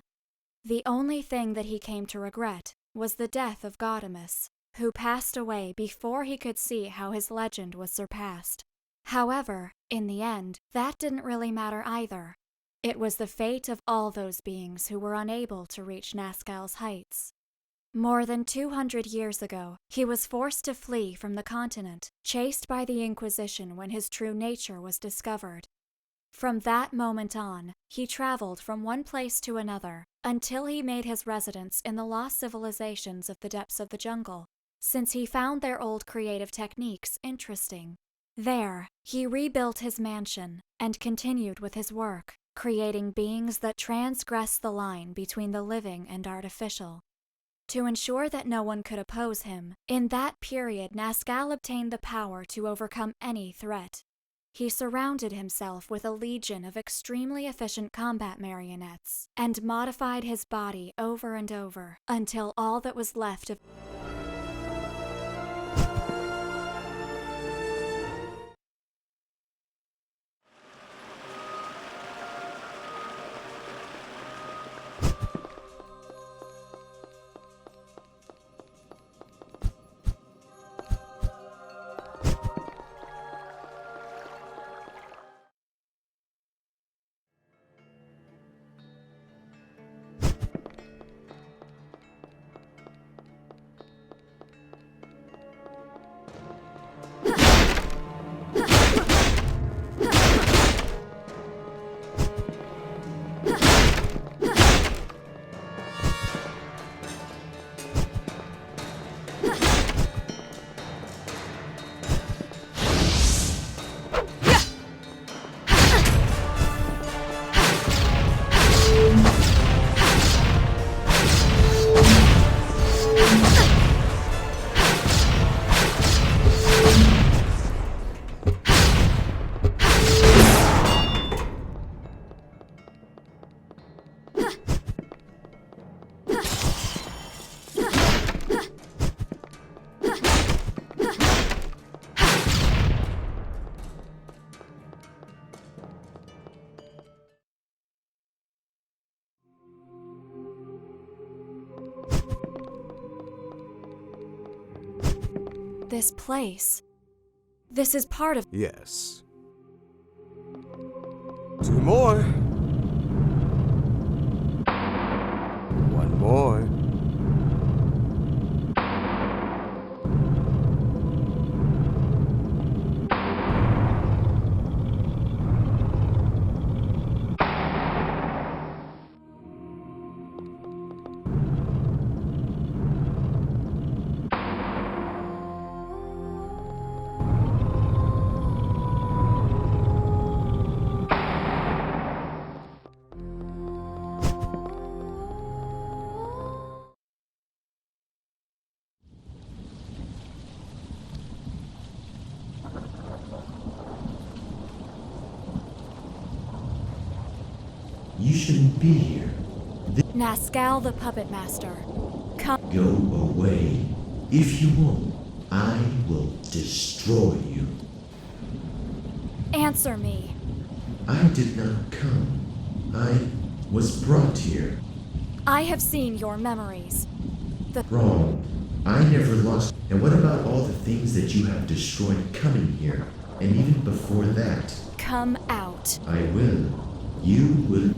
The only thing that he came to regret was the death of Gaudemus, who passed away before he could see how his legend was surpassed. However, in the end, that didn't really matter either. It was the fate of all those beings who were unable to reach Nazgul's heights. More than 200 years ago, he was forced to flee from the continent, chased by the Inquisition when his true nature was discovered. From that moment on, he traveled from one place to another until he made his residence in the lost civilizations of the depths of the jungle, since he found their old creative techniques interesting. There, he rebuilt his mansion and continued with his work, creating beings that transgress the line between the living and artificial. To ensure that no one could oppose him, in that period Nazgul obtained the power to overcome any threat. He surrounded himself with a legion of extremely efficient combat marionettes, and modified his body over and over, until all that was left of this place. This is part of... Yes. 2 more. 1 more. You shouldn't be here. Nazcal the Puppet Master. Come. Go away. If you won't, I will destroy you. Answer me. I did not come. I was brought here. I have seen your memories. Wrong. I never lost. And what about all the things that you have destroyed coming here? And even before that? Come out. I will. You will.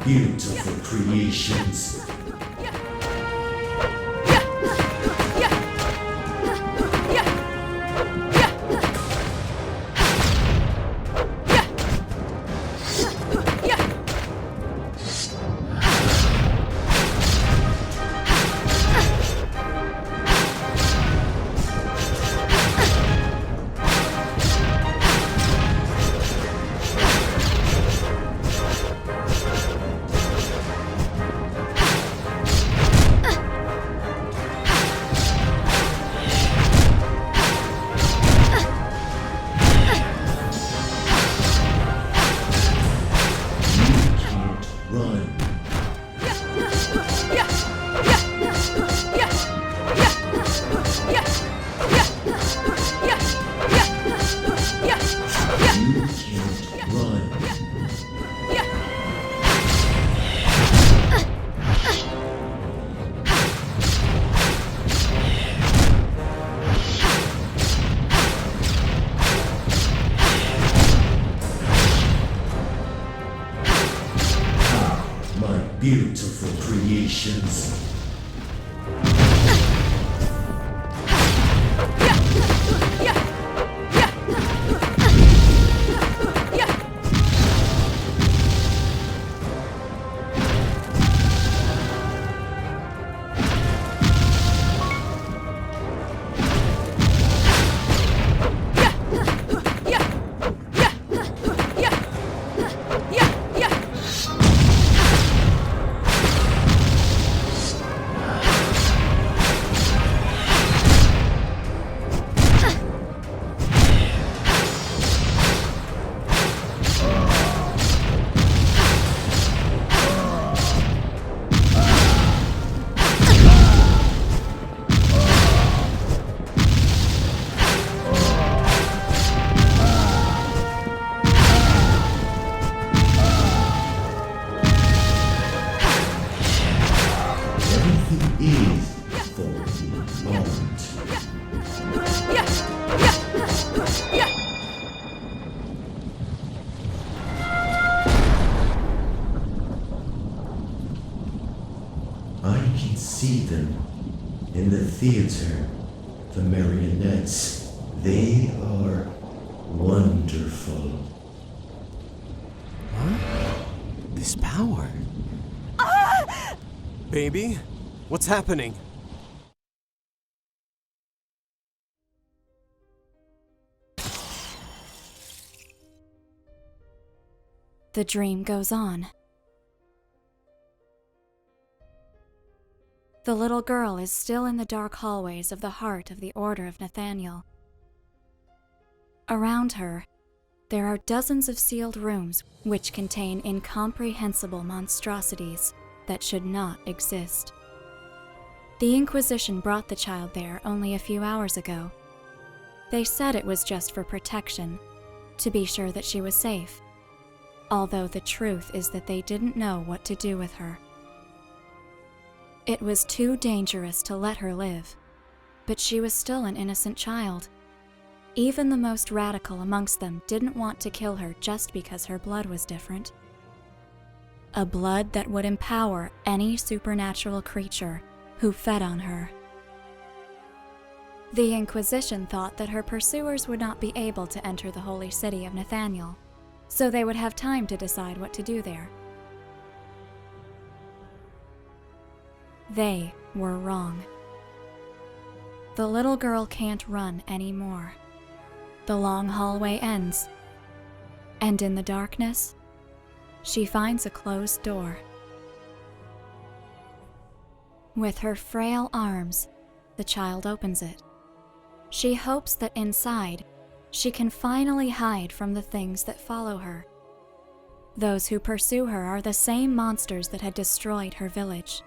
Beautiful creations. Beautiful creations. see them in the theater. The marionettes, they are wonderful. Huh? This power. Baby, what's happening? The dream goes on. The little girl is still in the dark hallways of the heart of the Order of Nathaniel. Around her, there are dozens of sealed rooms which contain incomprehensible monstrosities that should not exist. The Inquisition brought the child there only a few hours ago. They said it was just for protection, to be sure that she was safe, although the truth is that they didn't know what to do with her. It was too dangerous to let her live, but she was still an innocent child. Even the most radical amongst them didn't want to kill her just because her blood was different. A blood that would empower any supernatural creature who fed on her. The Inquisition thought that her pursuers would not be able to enter the holy city of Nathaniel, so they would have time to decide what to do there. They were wrong. The little girl can't run anymore. The long hallway ends, and in the darkness, she finds a closed door. With her frail arms, the child opens it. She hopes that inside, she can finally hide from the things that follow her. Those who pursue her are the same monsters that had destroyed her village.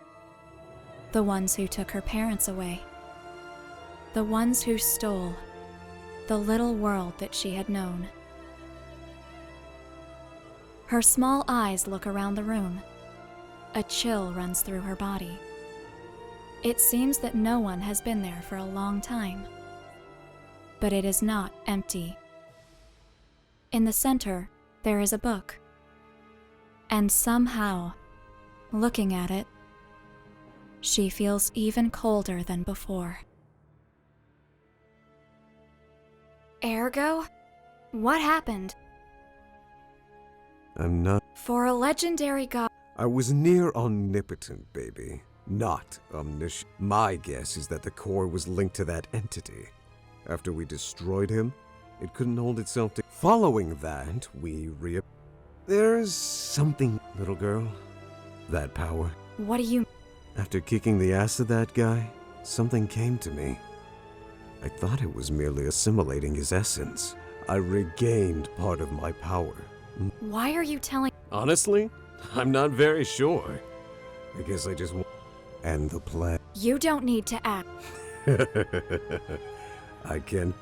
The ones who took her parents away. The ones who stole the little world that she had known. Her small eyes look around the room. A chill runs through her body. It seems that no one has been there for a long time. But it is not empty. In the center, there is a book. And somehow, looking at it, she feels even colder than before. Ergo? What happened? I'm not. For a legendary god. I was near omnipotent, baby. Not omniscient. My guess is that the core was linked to that entity. After we destroyed him, it couldn't hold itself to. Following that, we There's something, little girl. That power. What do you... After kicking the ass of that guy, something came to me. I thought it was merely assimilating his essence. I regained part of my power. Why are you telling... Honestly, I'm not very sure. I guess I just want... And the plan. You don't need to act. I can...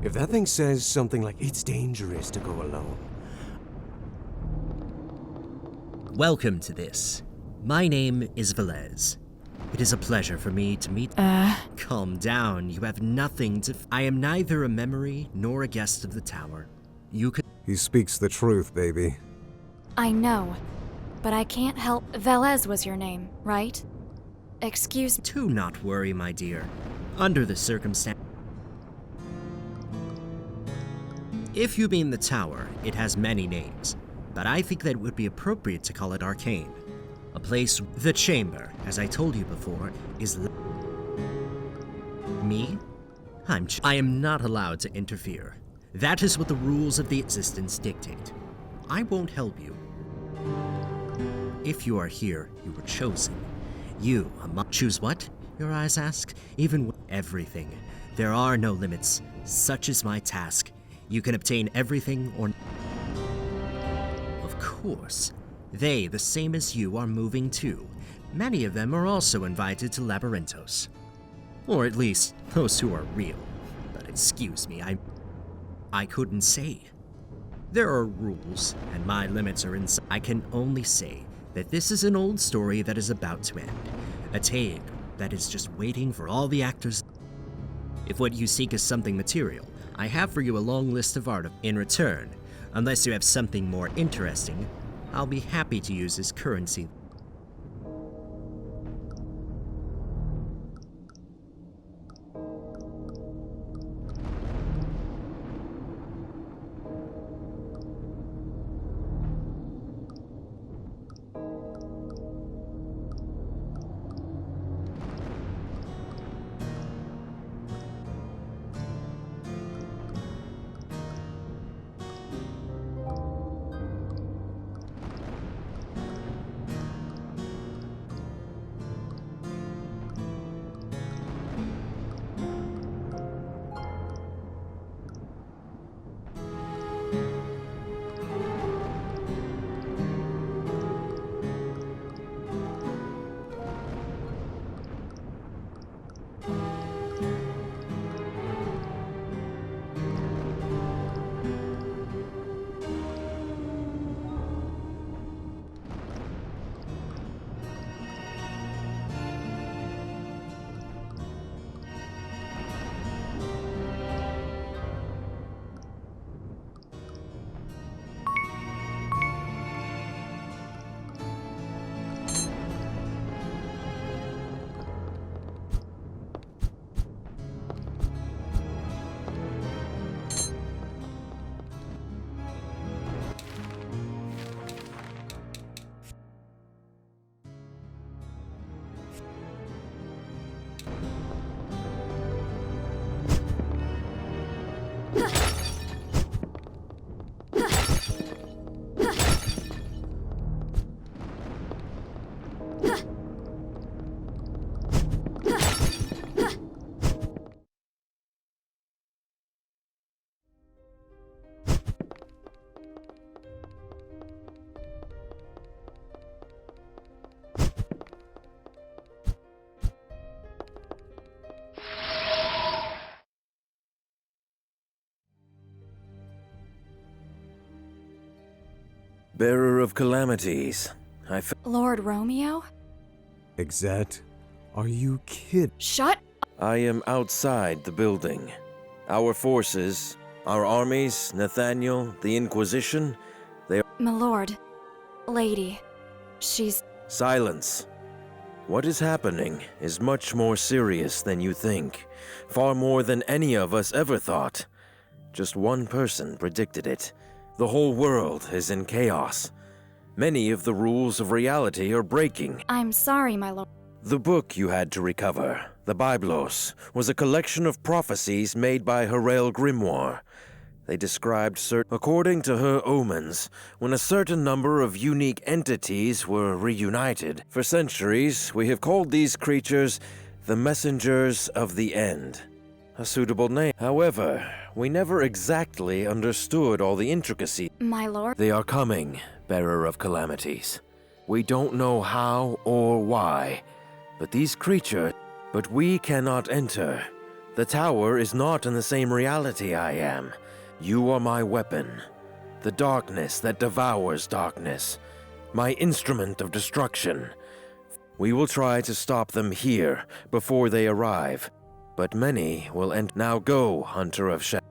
If that thing says something like it's dangerous to go alone. Welcome to this. My name is Velez. It is a pleasure for me to meet. Calm down, you have nothing to. I am neither a memory nor a guest of the tower. You could. He speaks the truth, baby. I know, but I can't help. Velez was your name, right? Excuse me. Do not worry, my dear. Under the circumstance. If you mean the tower, it has many names, but I think that it would be appropriate to call it Arcane. A place. The chamber, as I told you before, is. Me? I am not allowed to interfere. That is what the rules of the existence dictate. I won't help you. If you are here, you were chosen. You, choose what? Your eyes ask. Even everything. There are no limits. Such is my task. You can obtain everything or. Of course. They, the same as you, are moving too. Many of them are also invited to Labyrinthos. Or at least, those who are real. But excuse me, I couldn't say. There are rules, and my limits are inside. I can only say that this is an old story that is about to end. A tale that is just waiting for all the actors. If what you seek is something material, I have for you a long list of art. In return, unless you have something more interesting, I'll be happy to use as currency. Bearer of calamities. Lord Romeo? Exat? Are you kidding? Shut! I am outside the building. Our forces, our armies, Nathaniel, the Inquisition, they are— My lord. Lady. She's— Silence. What is happening is much more serious than you think. Far more than any of us ever thought. Just one person predicted it. The whole world is in chaos. Many of the rules of reality are breaking. I'm sorry, my lord. The book you had to recover, the Biblos, was a collection of prophecies made by Herael Grimoire. They described according to her omens, when a certain number of unique entities were reunited. For centuries, we have called these creatures the Messengers of the End. A suitable name. However, we never exactly understood all the intricacies. My lord? They are coming, Bearer of Calamities. We don't know how or why, but these creatures— But we cannot enter, The tower is not in the same reality I am. You are my weapon. The darkness that devours darkness. My instrument of destruction. We will try to stop them here before they arrive, but many will end. Now go, Hunter of Shadows.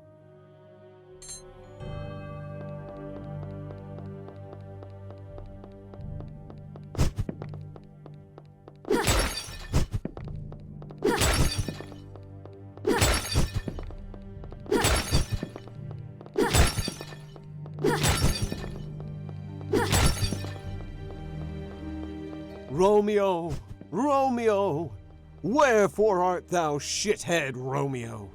Romeo, Romeo, wherefore art thou, shithead Romeo?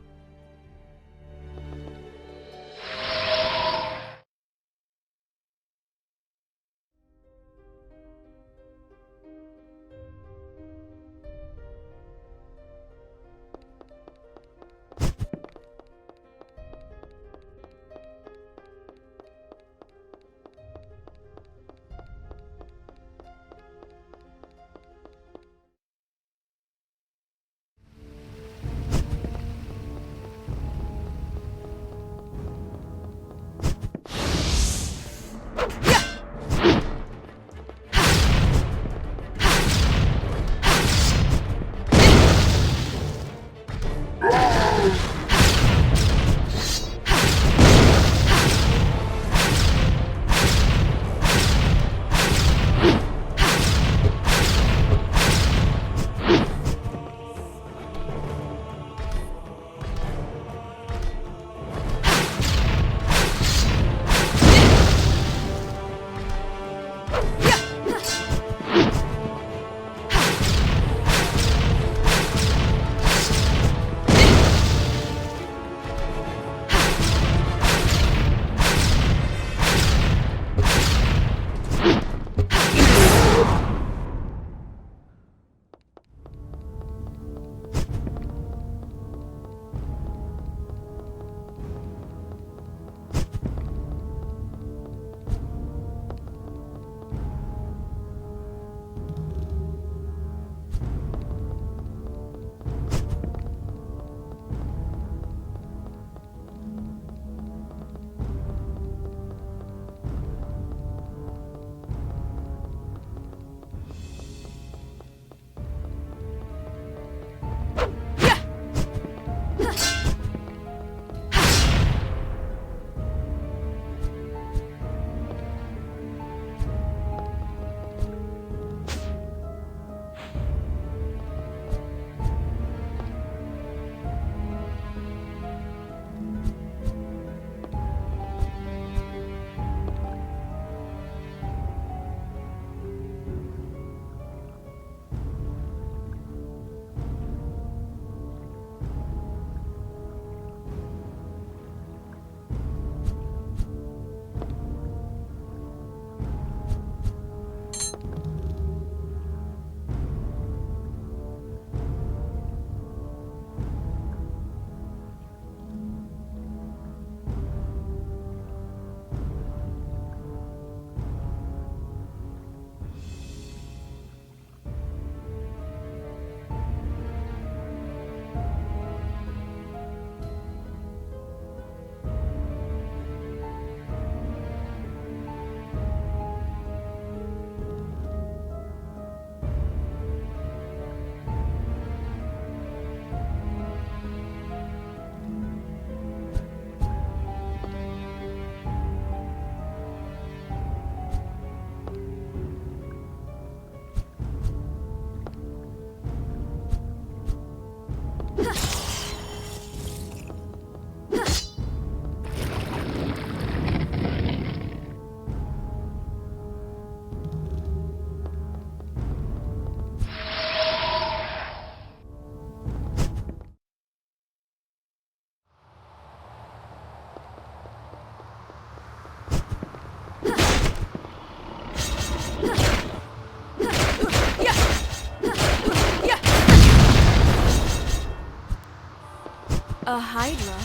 A Hydra?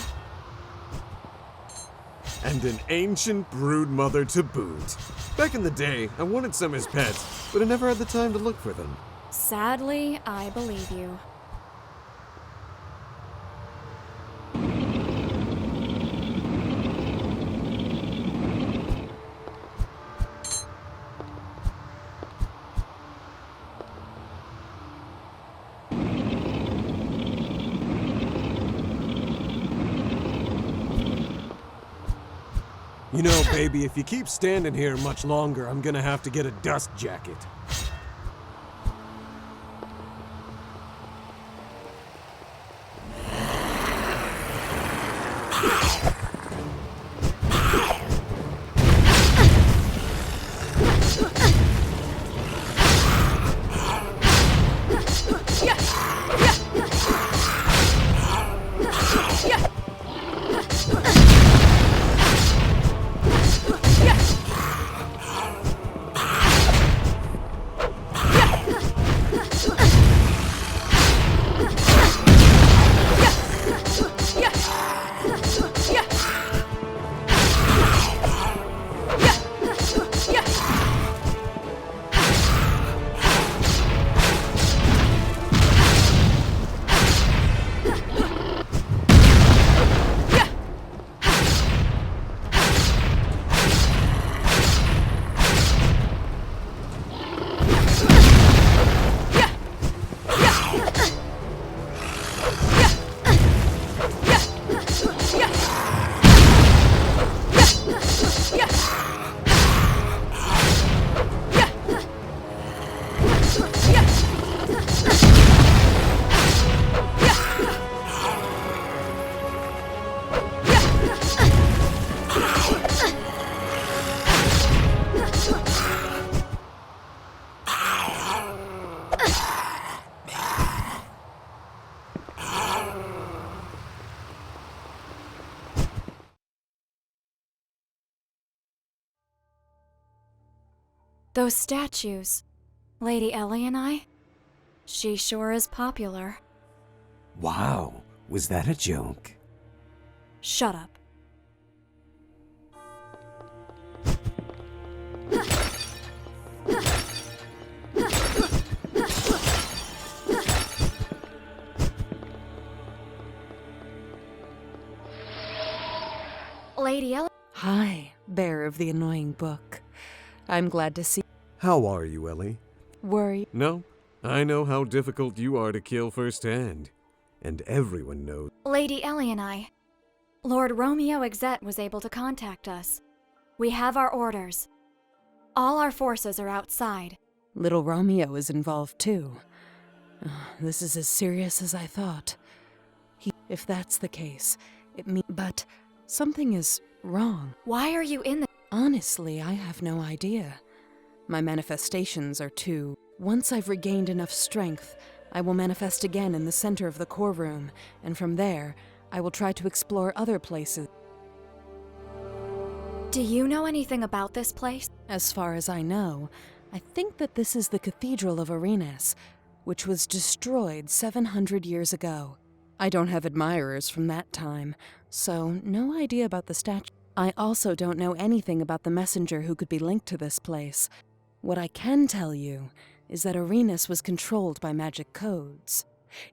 And an ancient broodmother to boot. Back in the day, I wanted some as pets, but I never had the time to look for them. Sadly, I believe you. You know, baby, if you keep standing here much longer, I'm gonna have to get a dust jacket. Those statues. Lady Ellie and I? She sure is popular. Wow, was that a joke? Shut up. Lady Ellie. Hi, bearer of the annoying book. I'm glad to see. How are you, Ellie? Worry. No, I know how difficult you are to kill firsthand. And everyone knows. Lady Ellie and I. Lord Romeo Exet was able to contact us. We have our orders. All our forces are outside. Little Romeo is involved too. This is as serious as I thought. If that's the case, but something is wrong. Why are you in the... Honestly, I have no idea. My manifestations are too... Once I've regained enough strength, I will manifest again in the center of the core room, and from there, I will try to explore other places. Do you know anything about this place? As far as I know, I think that this is the Cathedral of Arenas, which was destroyed 700 years ago. I don't have admirers from that time, so no idea about the statue. I also don't know anything about the messenger who could be linked to this place. What I can tell you is that Arenas was controlled by magic codes.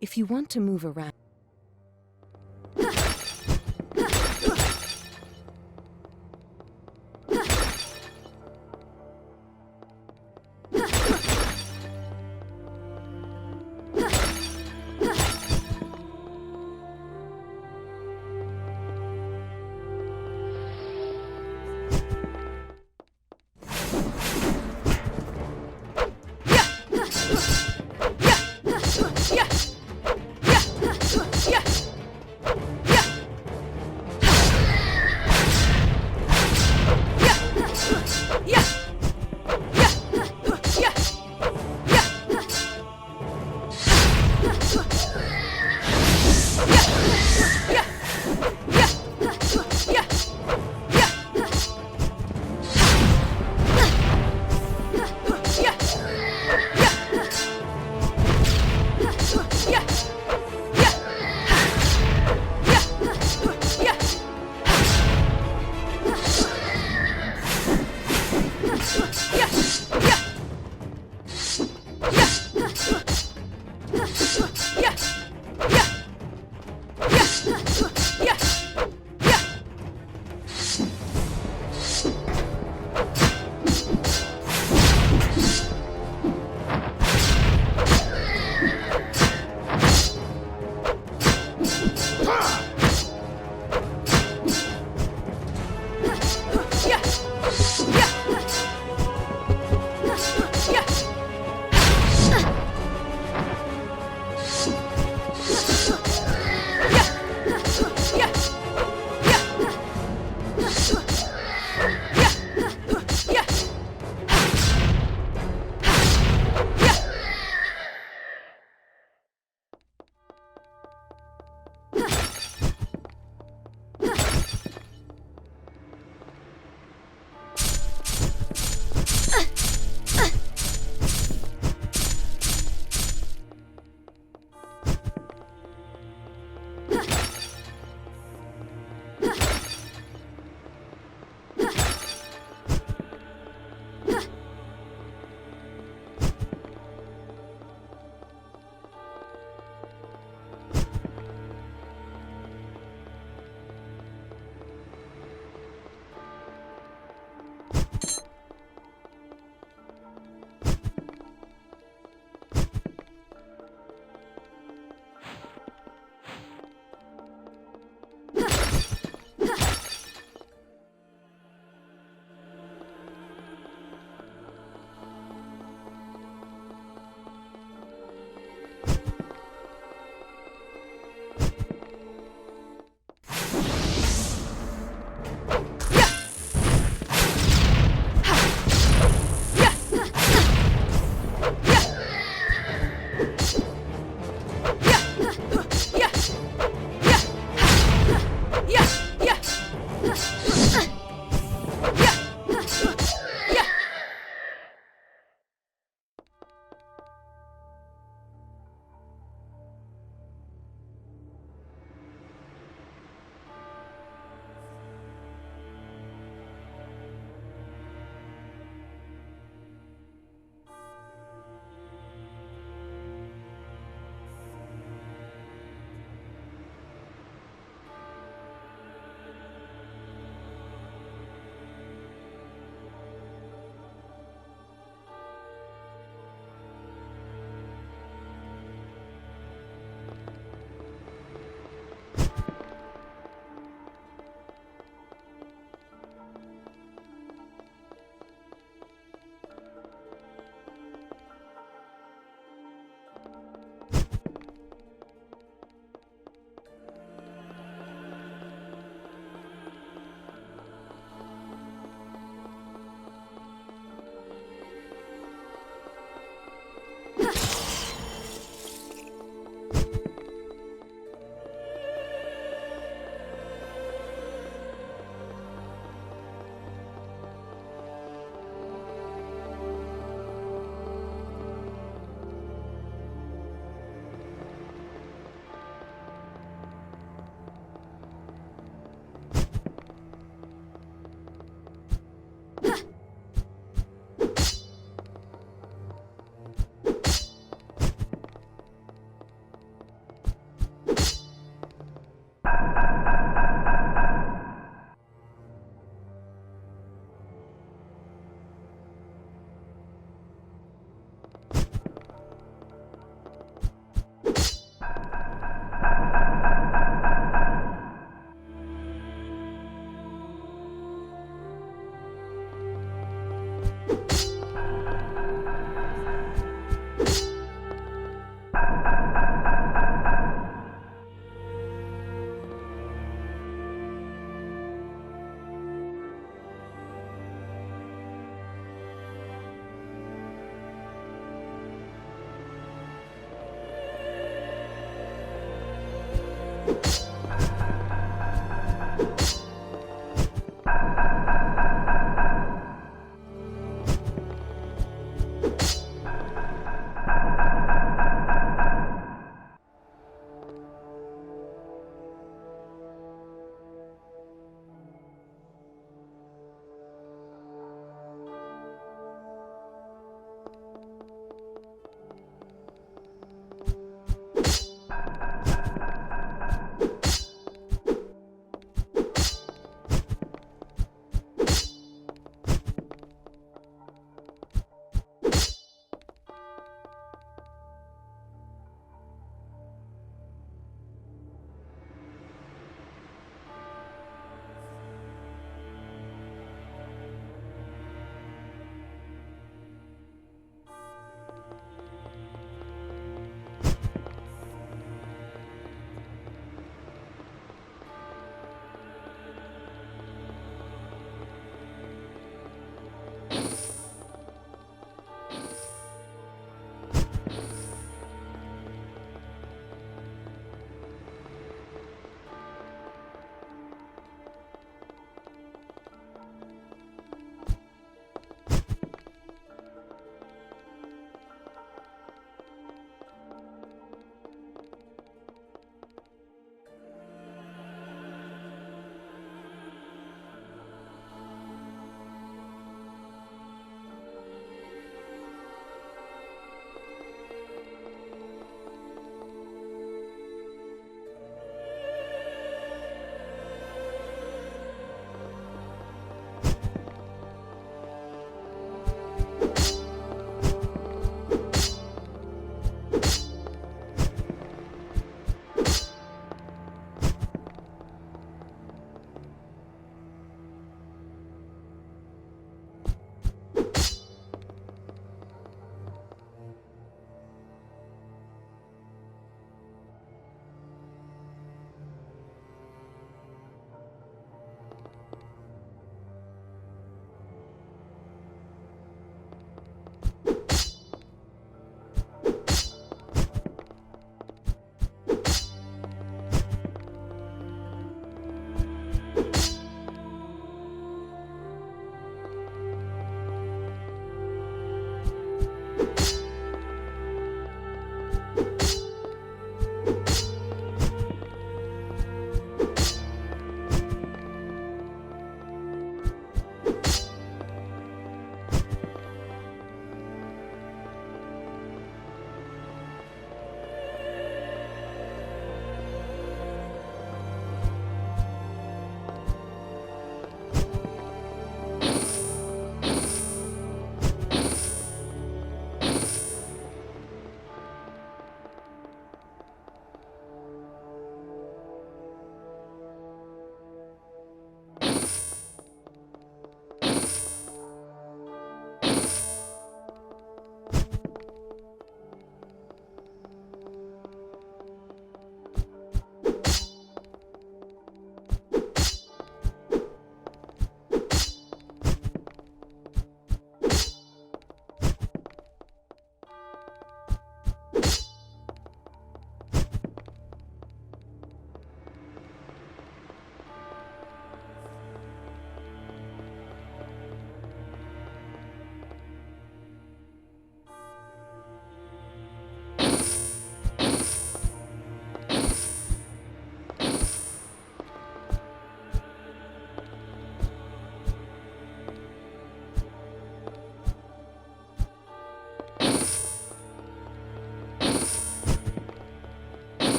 If you want to move around...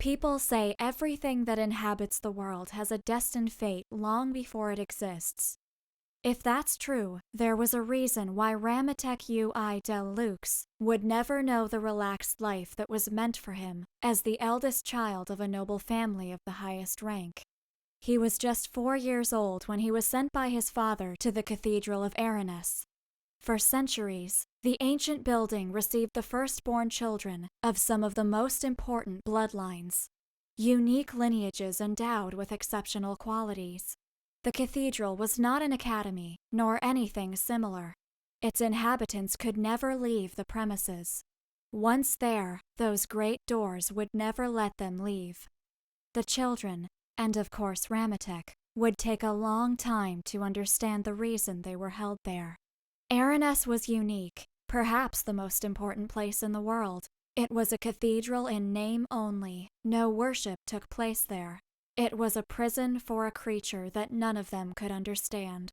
People say everything that inhabits the world has a destined fate long before it exists. If that's true, there was a reason why Ramatek UI Del Lux would never know the relaxed life that was meant for him as the eldest child of a noble family of the highest rank. He was just 4 years old when he was sent by his father to the Cathedral of Aranus. For centuries, the ancient building received the firstborn children of some of the most important bloodlines, unique lineages endowed with exceptional qualities. The cathedral was not an academy, nor anything similar. Its inhabitants could never leave the premises. Once there, those great doors would never let them leave. The children, and of course Ramatek, would take a long time to understand the reason they were held there. Aranus was unique, perhaps the most important place in the world. It was a cathedral in name only. No worship took place there. It was a prison for a creature that none of them could understand.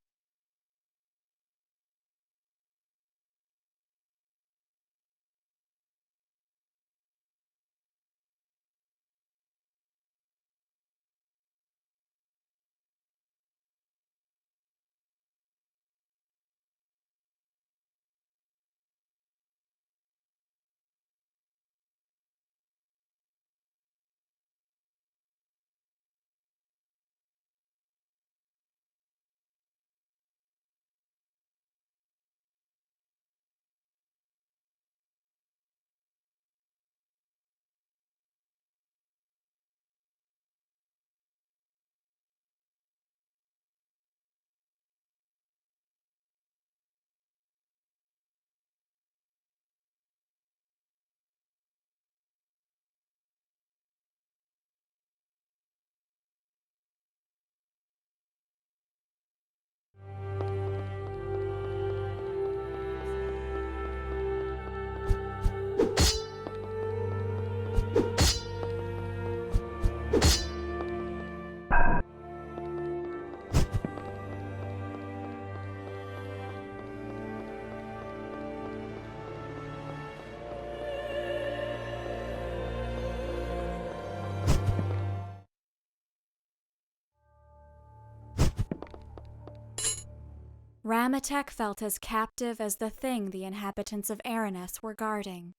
Ramatek felt as captive as the thing the inhabitants of Aranus were guarding.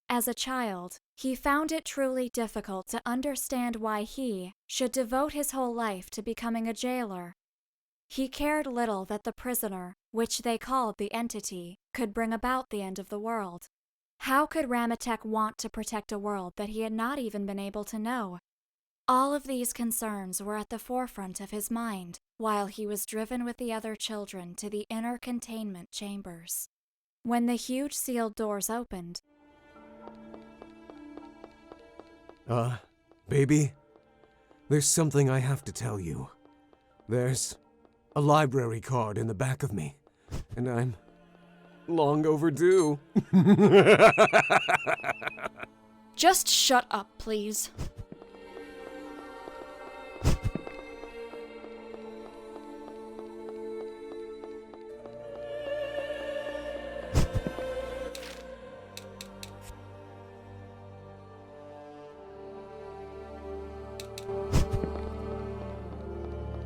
As a child, he found it truly difficult to understand why he should devote his whole life to becoming a jailer. He cared little that the prisoner, which they called the entity, could bring about the end of the world. How could Ramatek want to protect a world that he had not even been able to know? All of these concerns were at the forefront of his mind while he was driven with the other children to the inner containment chambers. When the huge sealed doors opened, Baby? There's something I have to tell you. There's a library card in the back of me, and I'm long overdue. Just shut up, please.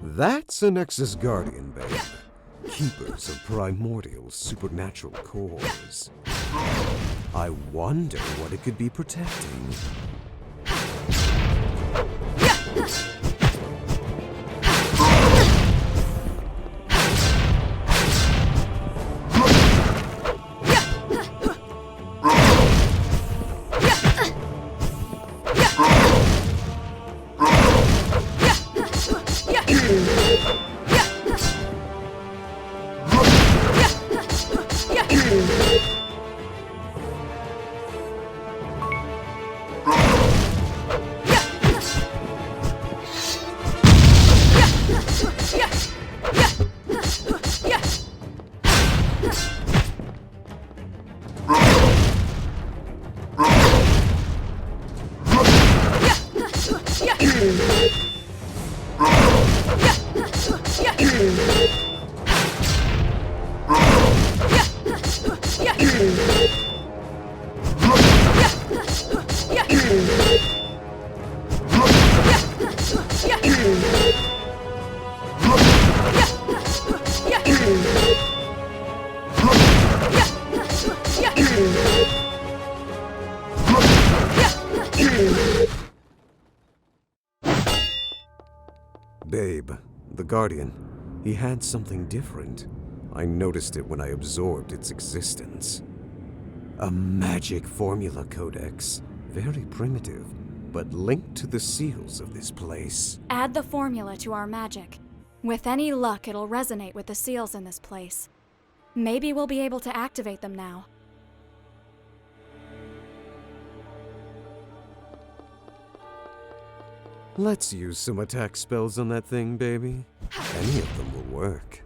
That's a Nexus Guardian, babe. Keepers of primordial supernatural cores. I wonder what it could be protecting. Babe, the Guardian, he had something different. I noticed it when I absorbed its existence. A magic formula codex. Very primitive, but linked to the seals of this place. Add the formula to our magic. With any luck, it'll resonate with the seals in this place. Maybe we'll be able to activate them now. Let's use some attack spells on that thing, baby. Any of them will work.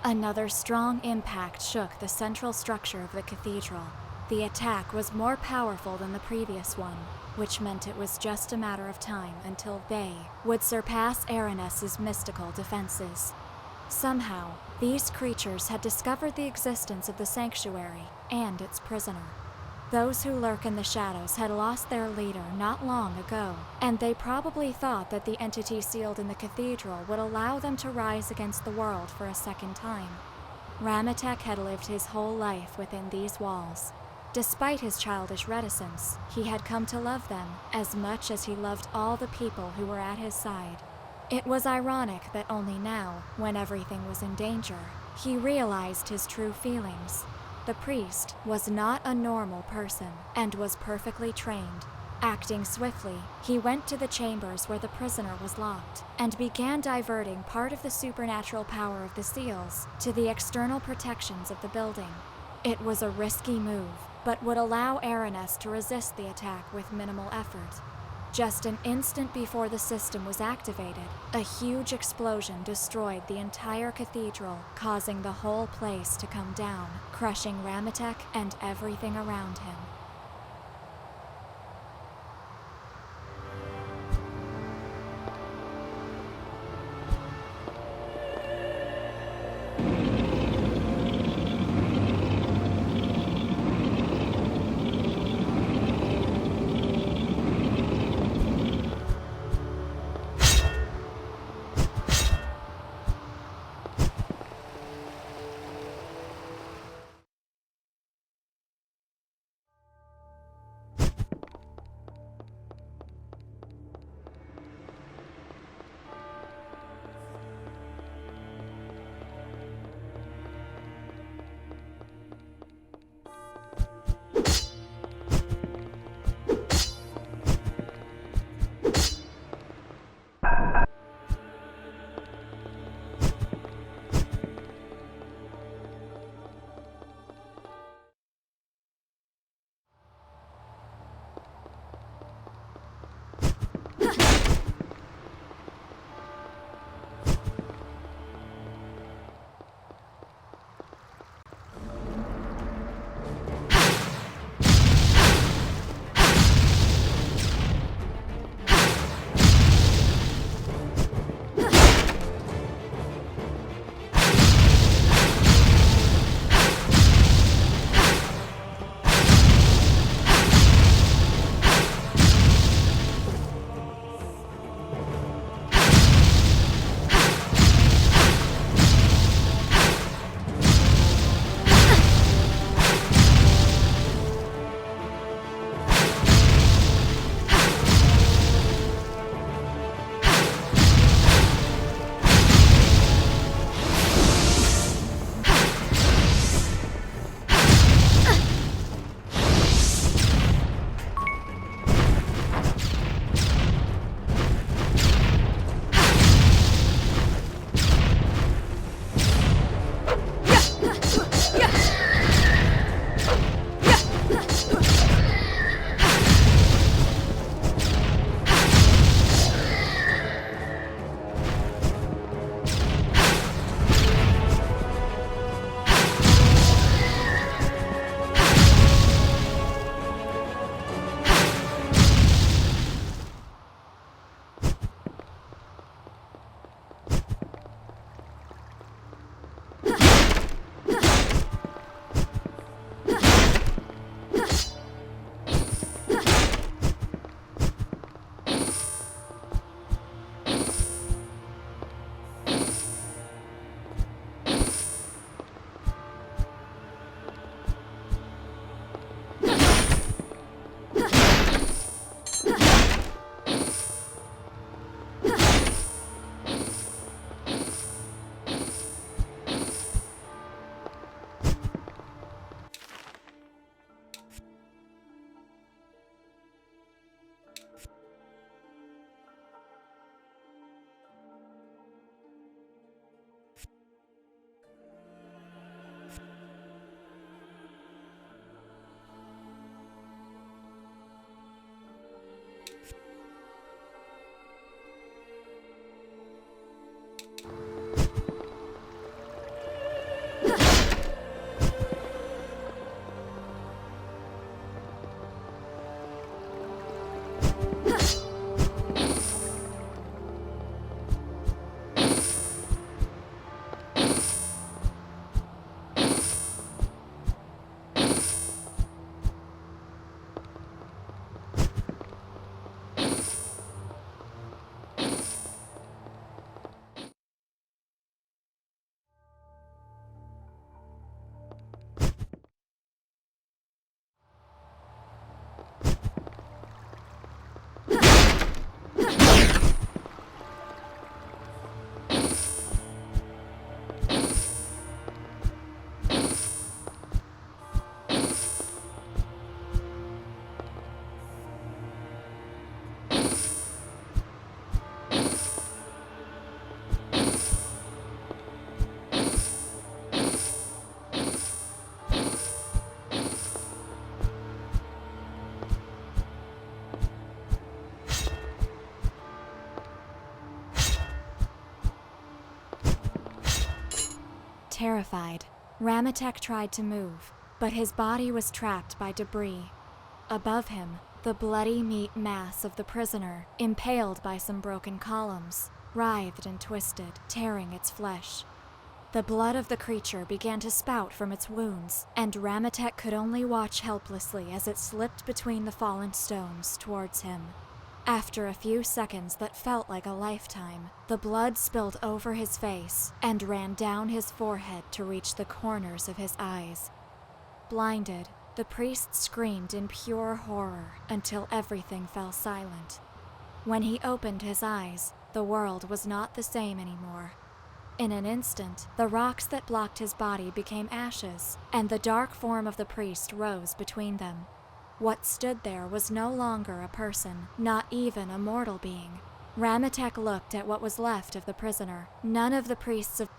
Another strong impact shook the central structure of the cathedral. The attack was more powerful than the previous one, which meant it was just a matter of time until they would surpass Aranes's mystical defenses. Somehow, these creatures had discovered the existence of the sanctuary and its prisoner. Those who lurk in the shadows had lost their leader not long ago, and they probably thought that the entity sealed in the cathedral would allow them to rise against the world for a second time. Ramatek had lived his whole life within these walls. Despite his childish reticence, he had come to love them as much as he loved all the people who were at his side. It was ironic that only now, when everything was in danger, he realized his true feelings. The priest was not a normal person and was perfectly trained. Acting swiftly, he went to the chambers where the prisoner was locked and began diverting part of the supernatural power of the seals to the external protections of the building. It was a risky move, but would allow Aranes to resist the attack with minimal effort. Just an instant before the system was activated, a huge explosion destroyed the entire cathedral, causing the whole place to come down, crushing Ramatek and everything around him. Terrified, Ramatek tried to move, but his body was trapped by debris. Above him, the bloody meat mass of the prisoner, impaled by some broken columns, writhed and twisted, tearing its flesh. The blood of the creature began to spout from its wounds, and Ramatek could only watch helplessly as it slipped between the fallen stones towards him. After a few seconds that felt like a lifetime, the blood spilled over his face and ran down his forehead to reach the corners of his eyes. Blinded, the priest screamed in pure horror until everything fell silent. When he opened his eyes, the world was not the same anymore. In an instant, the rocks that blocked his body became ashes, and the dark form of the priest rose between them. What stood there was no longer a person, not even a mortal being. Ramatek looked at what was left of the prisoner. None of the priests of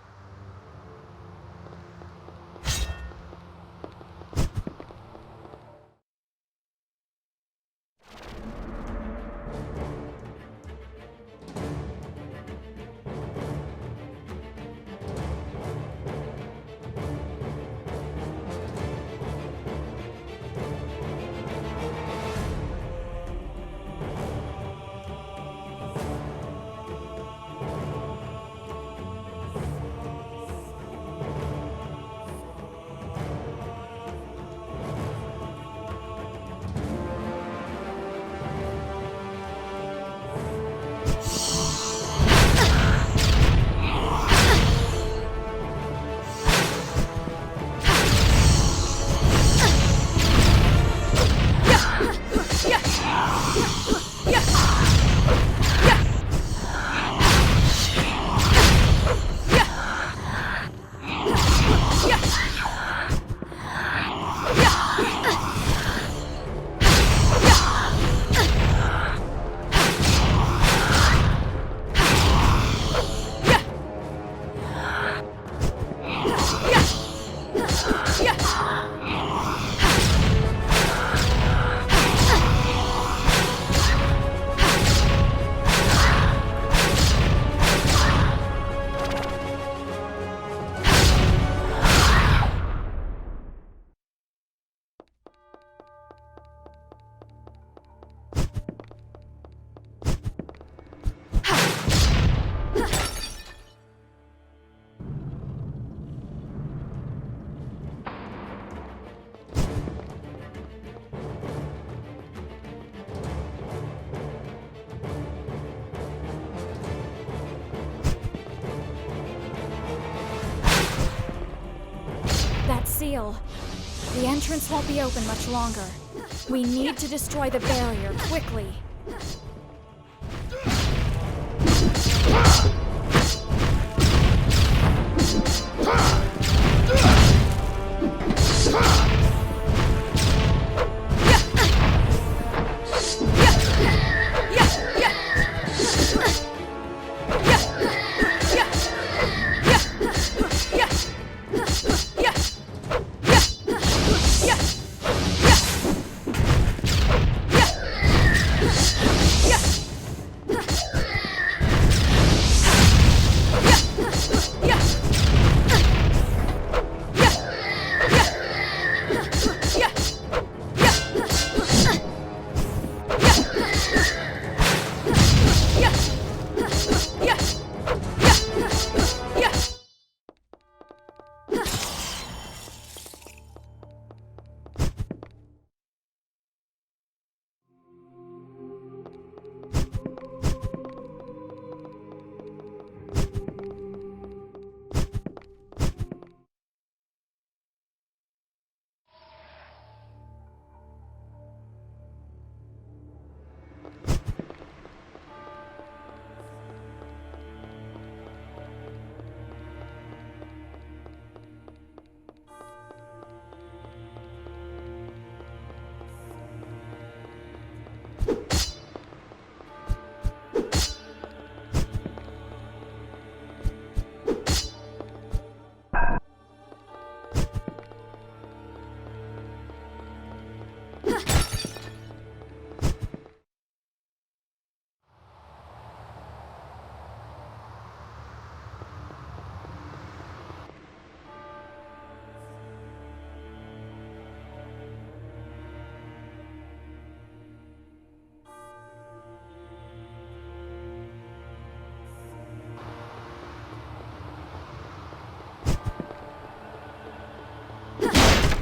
seal. The entrance won't be open much longer. We need to destroy the barrier quickly.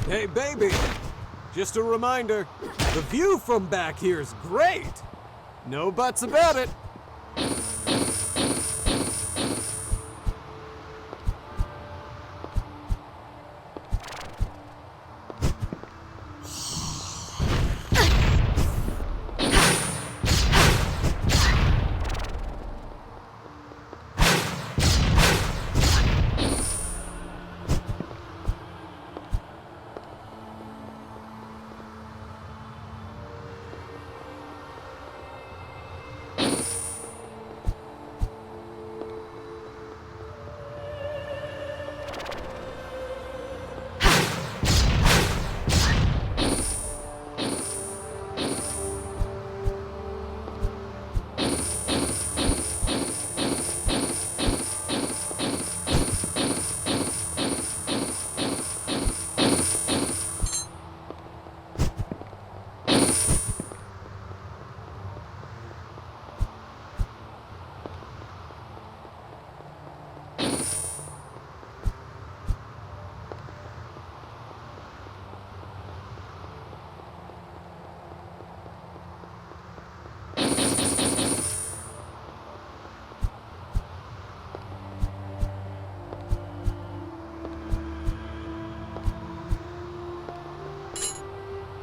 Hey, baby! Just a reminder, the view from back here's great! No buts about it!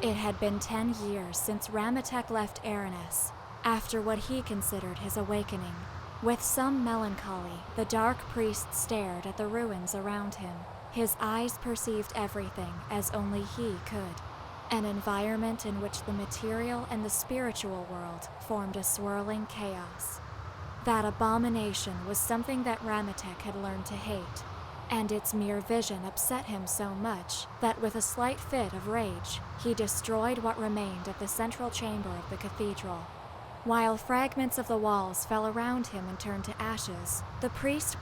It had been 10 years since Ramatek left Aranis, after what he considered his awakening. With some melancholy, the Dark Priest stared at the ruins around him. His eyes perceived everything as only he could. An environment in which the material and the spiritual world formed a swirling chaos. That abomination was something that Ramatek had learned to hate, and its mere vision upset him so much that with a slight fit of rage, he destroyed what remained of the central chamber of the cathedral. While fragments of the walls fell around him and turned to ashes, the priest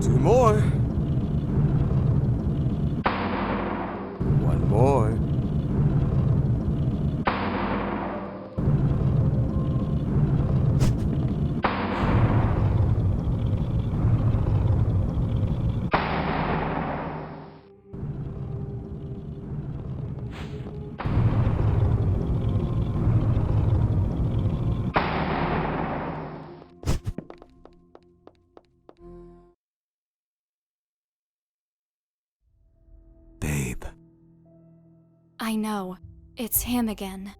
Two more. One more. I know. It's him again.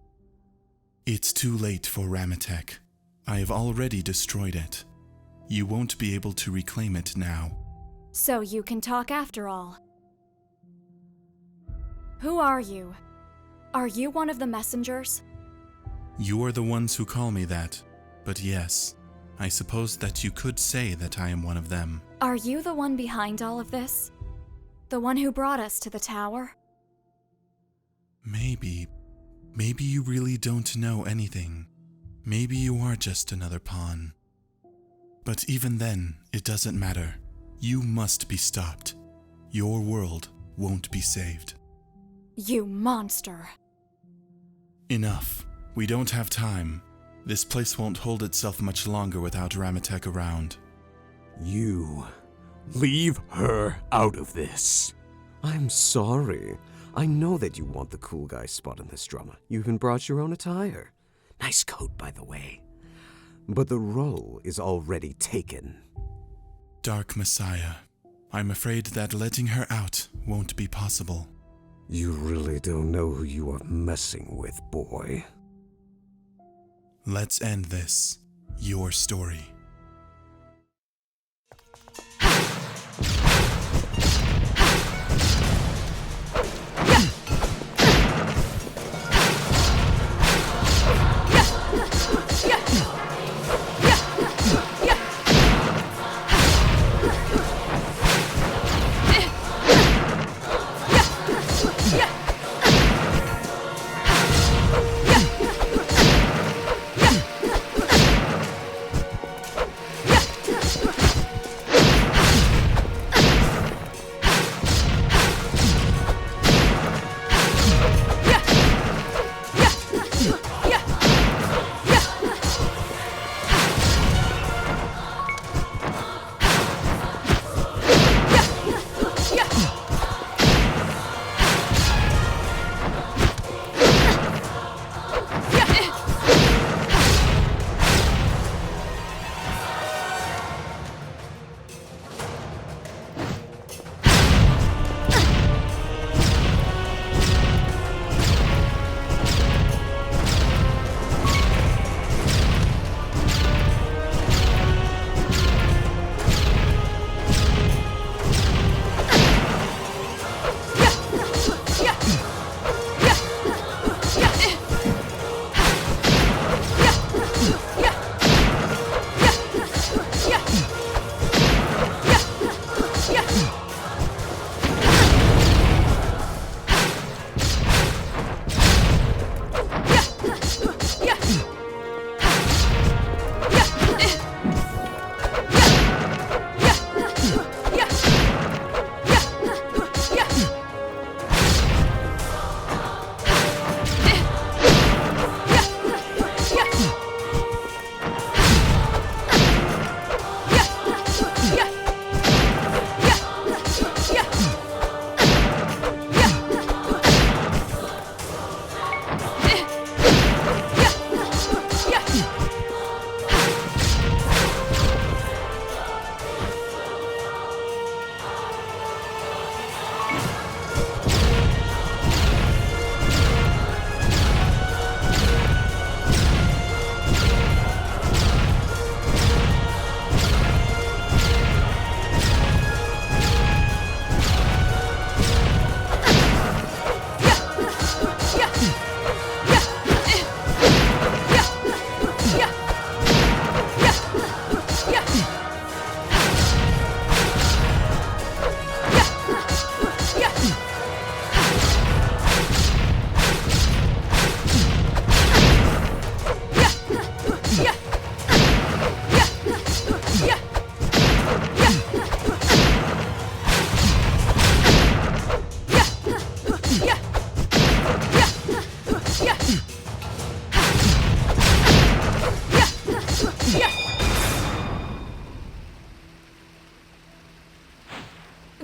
It's too late for Ramatek. I have already destroyed it. You won't be able to reclaim it now. So you can talk after all. Who are you? Are you one of the messengers? You are the ones who call me that. But yes, I suppose that you could say that I am one of them. Are you the one behind all of this? The one who brought us to the tower? Maybe you really don't know anything. Maybe you are just another pawn. But even then, it doesn't matter. You must be stopped. Your world won't be saved. You monster. Enough. We don't have time. This place won't hold itself much longer without Ramatek around. You leave her out of this. I'm sorry. I know that you want the cool guy spot in this drama. You even brought your own attire. Nice coat, by the way. But the role is already taken. Dark Messiah, I'm afraid that letting her out won't be possible. You really don't know who you are messing with, boy. Let's end this. Your story.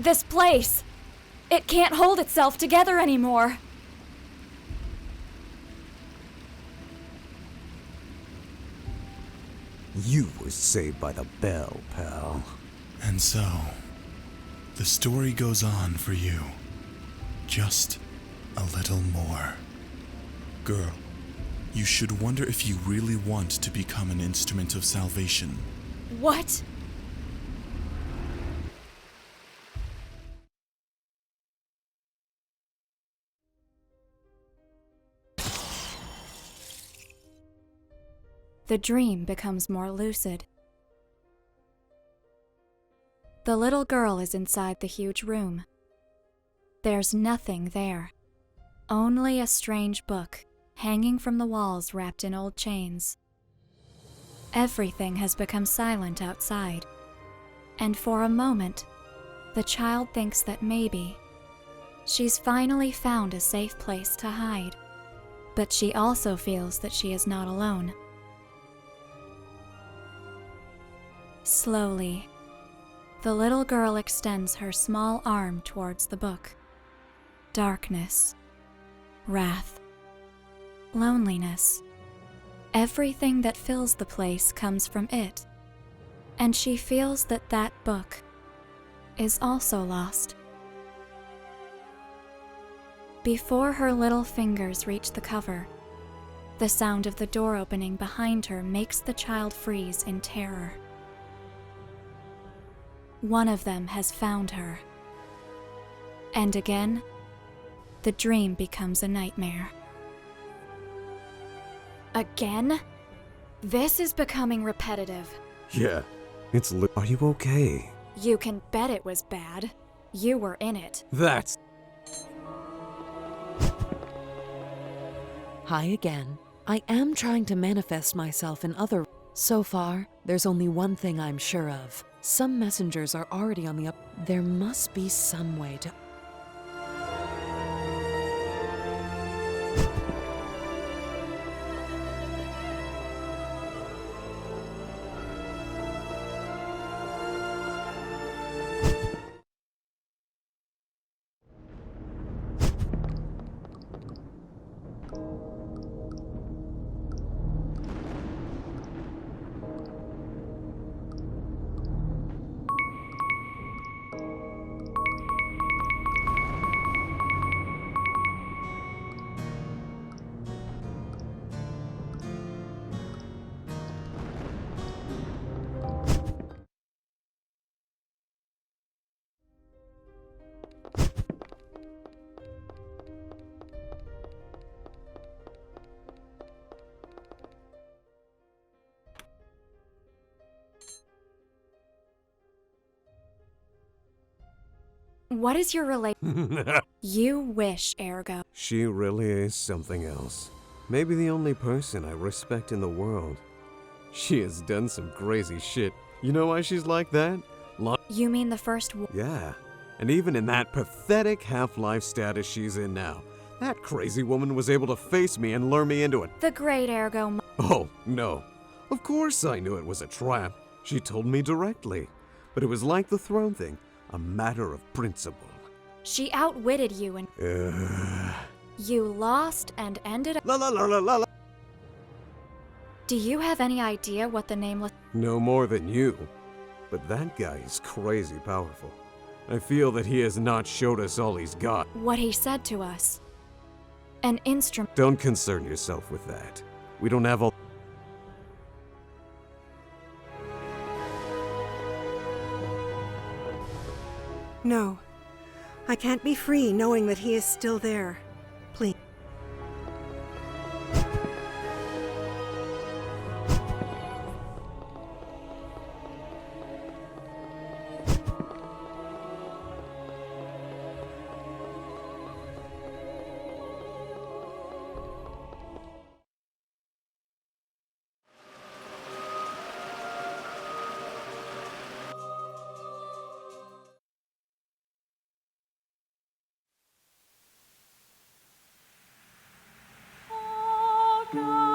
This place! It can't hold itself together anymore! You were saved by the bell, pal. And so, the story goes on for you. Just a little more. Girl, you should wonder if you really want to become an instrument of salvation. What? The dream becomes more lucid. The little girl is inside the huge room. There's nothing there. Only a strange book, hanging from the walls wrapped in old chains. Everything has become silent outside, and for a moment, the child thinks that maybe she's finally found a safe place to hide. But she also feels that she is not alone. Slowly, the little girl extends her small arm towards the book. Darkness, wrath, loneliness. Everything that fills the place comes from it, and she feels that that book is also lost. Before her little fingers reach the cover, the sound of the door opening behind her makes the child freeze in terror. One of them has found her. And again, the dream becomes a nightmare. Again? This is becoming repetitive. Yeah, it's Are you okay? You can bet it was bad. You were in it. That's... Hi again. I am trying to manifest myself in other... So far, there's only one thing I'm sure of. Some messengers are already on the up... There must be some way to... What is your You wish, Ergo. She really is something else. Maybe the only person I respect in the world. She has done some crazy shit. You know why she's like that? You mean the first Yeah. And even in that pathetic half-life status she's in now, that crazy woman was able to face me and lure me into it. The great Ergo. Oh, no. Of course I knew it was a trap. She told me directly. But it was like the throne thing, a matter of principle. She outwitted you and... You lost and ended up... La la la la la la. Do you have any idea what the nameless... No more than you. But that guy is crazy powerful. I feel that he has not showed us all he's got. What he said to us. An instrument... Don't concern yourself with that. We don't have all... No. I can't be free knowing that he is still there. Please. God.